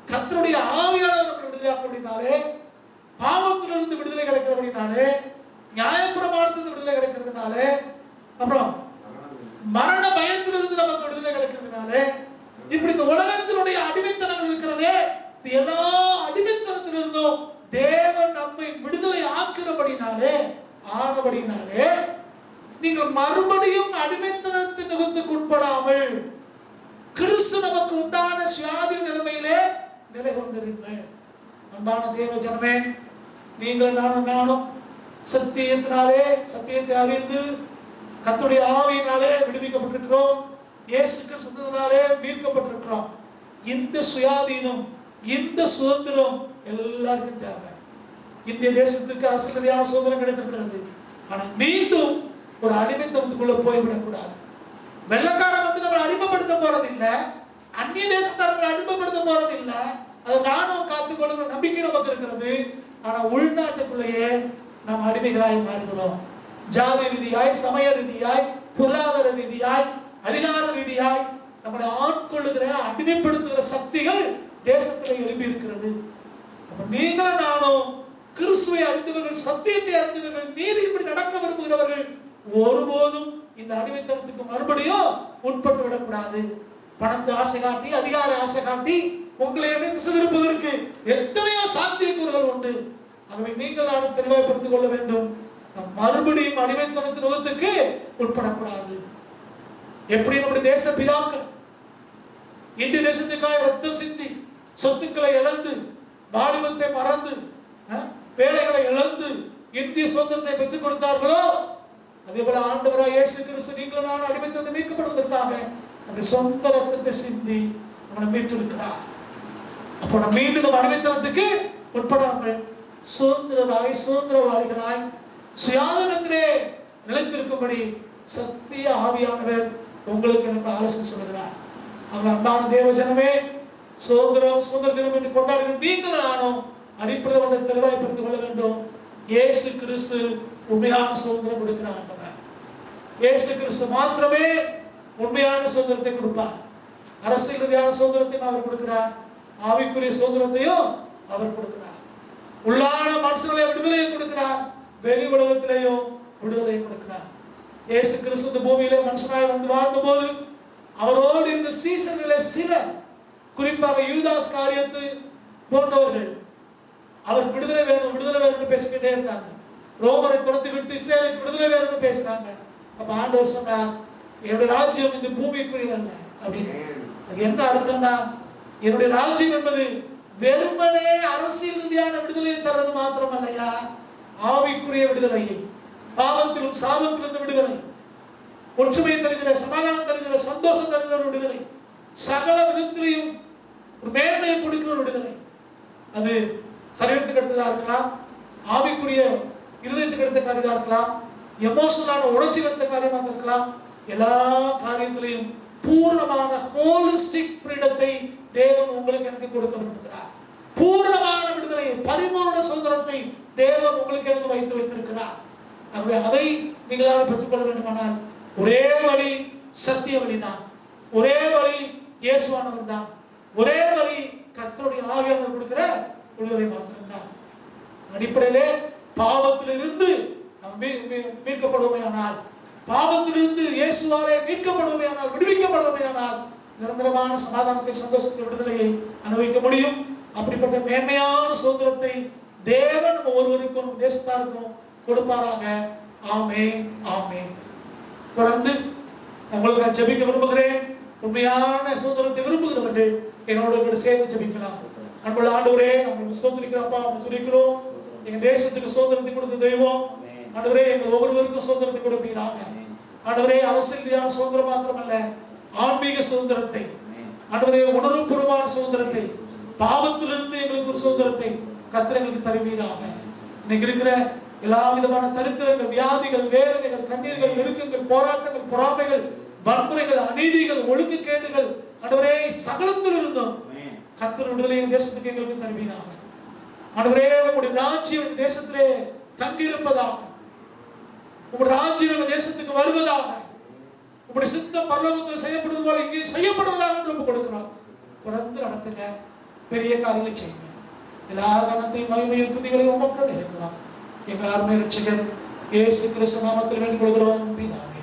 கர்த்தருடைய ஆவியானவர் நம்மளை விடுதலை ஆக்கினபடினாலே, பாவத்திலிருந்து விடுதலை கிடைக்கிறபடினாலே, நியாயப்பிரமாணத்திலிருந்து விடுதலை கிடைக்கிறதுனாலே, அப்புறம் மரண பயத்திலிருந்து நமக்கு விடுதலை கிடைக்கிறதுனாலே, இப்படி இந்த உலகத்தினுடைய அடிமைத்தனங்கள் இருக்கிறதே, இந்த எல்லா அடிமைத்தனத்திலிருந்தும் தேவன் நம்மை விடுதலை ஆக்கிறபடினாலே, ஆனபடினாலே நீங்கள் மறுபடியும் அடிமைத்தனத்தின் நுகத்துக்கு உட்படாமல் கிறிஸ்து நமக்கு உண்டான சுயாதீன நிலைமையிலே நிலை கொண்டிருங்கள். அன்பான தேவ ஜனமே, நீங்கள் நானும் சத்தியத்தினாலே, சத்தியத்தை அறிந்து கர்த்தருடைய ஆவியினாலே விடுவிக்கப்பட்டிருக்கிறோம். இயேசு கிறிஸ்துவினாலே மீட்கப்பட்டிருக்கிறோம். இந்த சுயாதீனம், இந்த சுதந்திரம் எல்லாருக்கும் தேவை. இந்திய தேசத்துக்கு அரசியல் சுதந்திரம் கிடைத்திருக்கிறது. ஆனா மீண்டும் ஒரு அடிமைத்தனத்துக்குள்ள போய்விடக்கூடாது. வெள்ளக்காரன் வந்து நம்மளை அடிமைப்படுத்த போறதில்லை, அந்நிய தேசத்தாரங்களை அடிமைப்படுத்த போறதில்லை. அதை நானும் காத்துக்கொள்ளுகிற நம்பிக்கை நமக்கு இருக்கிறது. ஆனா உள்நாட்டுக்குள்ளேயே நாம் அடிமைகளாய் மாறுகிறோம். ஜாதி ரீதியாய், சமய ரீதியாய், பொருளாதார ரீதியாய், அதிகார ரீதியாய் நம்மளை ஆட்கொள்ளுகிற அடிமைப்படுத்துகிற சக்திகள் தேசத்தில் எழுப்பி இருக்கிறது. நீங்களும் நானும் கிறிஸ்துவை அறிந்தவர்கள், சத்தியத்தை அறிந்தவர்கள், நீதி இப்படி நடக்க விரும்புகிறவர்கள் ஒருபோதும் இந்த அடிமைத்தனத்துக்கு மறுபடியும் உட்பட்டு விடக்கூடாது. பணத்தை ஆசை காட்டி, அதிகார ஆசை காட்டி உங்களை திசைதிருப்பதற்கு எத்தனையோ சாத்தியக்கூறுகள் உண்டு. ஆகவே நீங்கள் நானும் தெளிவாக புரிந்து கொள்ள வேண்டும். மறுபடியும் அடிமைத்தனத்தின் நோக்கத்துக்கு உட்படக்கூடாது. எப்படி நம்முடைய தேச பிதாக்கள் இந்திய தேசத்துக்காக ரத்தம் சிந்தி, சொத்துக்களை இழந்து, வாலிபத்தை மறந்து, வேலைகளை இழந்து இந்திய சுதந்திரத்தை பெற்றுக் கொடுத்தார்களோ, அதே போல ஆண்டவராக இயேசு கிறிஸ்து நீங்களும் நான் அடிமைத்தனத்தை மீட்கப்படுவதற்காக நம்முடைய சொந்த ரத்தத்தை சிந்தி நம்மளை மீட்டிருக்கிறார். அப்போ நம்ம மீண்டும் நம்ம அடிமைத்தனத்துக்கு உட்படாமல் சுதந்திரவாளிகளாய் சுயாதீனத்திலே நிலைத்திருக்கும்படி சத்திய ஆவியானவர் உங்களுக்கு எனக்கு ஆலோசனை சொல்கிறார். அவன் அன்பான தேவ ஜனமே, சுதந்திர தினம் என்று கொண்டாடுகிற நீங்கள் நானும் அடிப்படையில் ஒன்றை தெளிவாய் புரிந்து கொள்ள வேண்டும். இயேசு கிறிஸ்து உண்மையான சுதந்திரம் கொடுக்கிற ஆண்டவர். இயேசு கிறிஸ்து மாத்திரமே உண்மையான சுதந்திரத்தை கொடுப்பார். அரசியல் ரீதியான சுதந்திரத்தையும் அவர் கொடுக்கிறார், ஆவிக்குரிய சுதந்திரத்தையும் அவர் கொடுக்கிறார். உள்ளான மனுஷர்களை விடுதலையை கொடுக்கிறார், வெளி உலகத்திலேயும் விடுதலையை கொடுக்கிறார். இயேசு கிறிஸ்து இந்த பூமியிலே மனுஷனாய் வந்து வாழ்ந்த போது அவரோடு இருந்த சீசர்களை சிலர், குறிப்பாக யூதாஸ் காரியத்து போன்றவர்கள், அவர் விடுதலை வேணும் விடுதலை வேணும்னு பேசிக்கிட்டே இருந்தாங்க. ரோமரை துரத்தி விட்டு இஸ்ரேலுக்கு விடுதலை வேணும்னு பேசுறாங்க. அப்ப ஆண்டவர் சொன்னார், என்னுடைய ராஜ்யம் இந்த பூமிக்குரியதல்ல அப்படின்னு. அது என்ன அர்த்தம்னா, என்னுடைய ராஜ்யம் என்பது வெறுமனே அரசியல் ரீதியான விடுதலையை தர்றது மாத்திரம் இல்லையா, ஆவிக்குரிய விடுதலையை, பாவத்திலும் சாபத்திலிருந்து விடுதலை, ஒற்றுமையை தருகிற, சமாதானம் தருகிற, சந்தோஷம் தருகிற விடுதலை, சகல விதத்திலையும் ஒரு மேன்மையை கொடுக்கிற விடுதலை. அது சரீரத்துக்கு எடுத்ததா இருக்கலாம், ஆவிக்குரிய இருதயத்துக்கு எடுத்த காரியமா இருக்கலாம், எமோஷனலான உணர்ச்சி எடுத்த காரியமா இருக்கலாம். எல்லா காரியத்திலையும் பூர்ணமான ஹோலிஸ்டிக் ஃப்ரீடத்தை தேவன் உங்களுக்கு எனக்கு கொடுக்க விரும்புகிறார். பூர்ணமான விடுதலை, பரிபூர்ண சுதந்திரத்தை தேவன் உங்களுக்கு எனக்கு வைத்து வைத்திருக்கிறார். ஆகவே அதை நீங்கள் பெற்றுக்கொள்ள வேண்டுமானால் ஒரே வழி சத்திய வழிதான், ஒரே வழி இயேசுவானவர் தான், ஒரே வழி கர்த்தருடைய ஆவியானவர் கொடுக்கிற விடுதலை மாத்திரம்தான். அடிப்படையிலே பாவத்திலிருந்து நாம் மீட்கப்படுவோமையானால், பாவத்திலிருந்து இயேசுவாலே மீட்கப்படுவோமையானால், விடுவிக்கப்படுவோமையானால் நிரந்தரமான சமாதானத்தை, சந்தோஷத்தை, விடுதலையை அனுபவிக்க முடியும். அப்படிப்பட்ட மேன்மையான சுதந்திரத்தை தேவன் ஒவ்வொருவருக்கும் தேசத்தாருக்கும் கொடுப்பாராக. ஆமென், ஆமென். தொடர்ந்து உங்களுக்கு ஜெபிக்க விரும்புகிறேன். உண்மையான சுதந்திரத்தை விரும்புகிறவர்கள் என்னோடு சேர்ந்து ஜெபிக்கலாம். அன்புள்ள ஆண்டவரே, நாங்கள் சுதந்திரிக்கிறோம்ப்பா, துதிக்கிறோம். எங்க தேசத்துக்கு சுதந்திரத்தை கொடுத்த தெய்வம் ஆண்டவரே, எங்கள் ஒவ்வொருவருக்கும் சுதந்திரத்தை கொடுப்பீராக. ஆண்டவரே, அரசியல் ரீதியான சுதந்திரம் மாத்திரமல்ல, ஆன்மீக சுதந்திரத்தை, ஆண்டவரே, உணர்வுபூர்வமான சுதந்திரத்தை, பாவத்திலிருந்து எங்களுக்கு ஒரு சுதந்திரத்தை கர்த்தர் எங்களுக்கு தருவீராக. இன்னைக்கு இருக்கிற எல்லா விதமான தரித்திரங்கள், வியாதிகள், வேதனைகள், கண்ணீர்கள், நெருக்கங்கள், போராட்டங்கள், பொறாமைகள், வன்முறைகள், அநீதிகள், ஒழுக்கக்கேடுகள், ஆண்டவரே, சகலத்தில் இருந்தோம் கர்த்தர் விடுதலை தேசத்துக்கு எங்களுக்கு தருவீராக. ஆண்டவரே, உங்களுடைய ராஜ்யம் தேசத்திலே தங்கி இருப்பதாக, உங்களுடைய ராஜ்யம் தேசத்துக்கு வருவதாக, உங்களுடைய சித்தம் பரலோகத்தில் செய்யப்படுவது போல இங்கே செய்யப்படுவதாக என்று கொடுக்கிறோம். தொடர்ந்து நடத்துங்க, பெரிய காரியங்களை செய்யுங்க. எல்லா கணத்தையும் மகிமையும் துதிகளையும் உமக்கு நினைக்கிறோம். எங்கள் அருமை ரட்சகர் இயேசு கிறிஸ்து நாமத்தில் வேண்டிக் கொள்கிறோம் பிதாவே.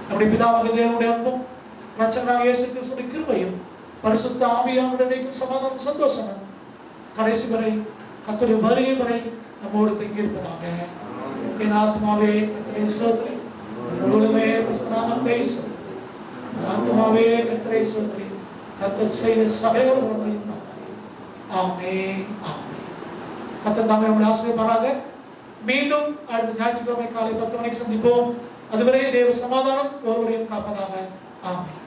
நம்முடைய பிதாவாகிய தேவனுடைய அன்பும் ரட்சகராகிய இயேசு கிறிஸ்துவின் கிருபையும் பரிசுத்த ஆவியானவருடைய சமாதானம், சந்தோஷமும் கடைசி வரை கர்த்தருடைய வருகை வரை நம்மோடு தங்கியிருப்பதாக. என் ஆத்மாவே கர்த்தரை ஸ்தோத்திரி, முழுவதுமே நாமத்தை ஸ்தோத்திரி. ஆத்மாவே கர்த்தரை ஸ்தோத்திரி, கர்த்தர் செய்த சகல உதவிகளையும் ஆமென், ஆமென். கர்த்தர் தாமே உங்களை ஆசீர்வதிப்பாராக. மீண்டும் அடுத்த ஞாயிற்றுக்கிழமை காலை 10 மணிக்கு சந்திப்போம். அதுவரை தேவ சமாதானம் ஒருவரையும் காப்பதாக. ஆமென்.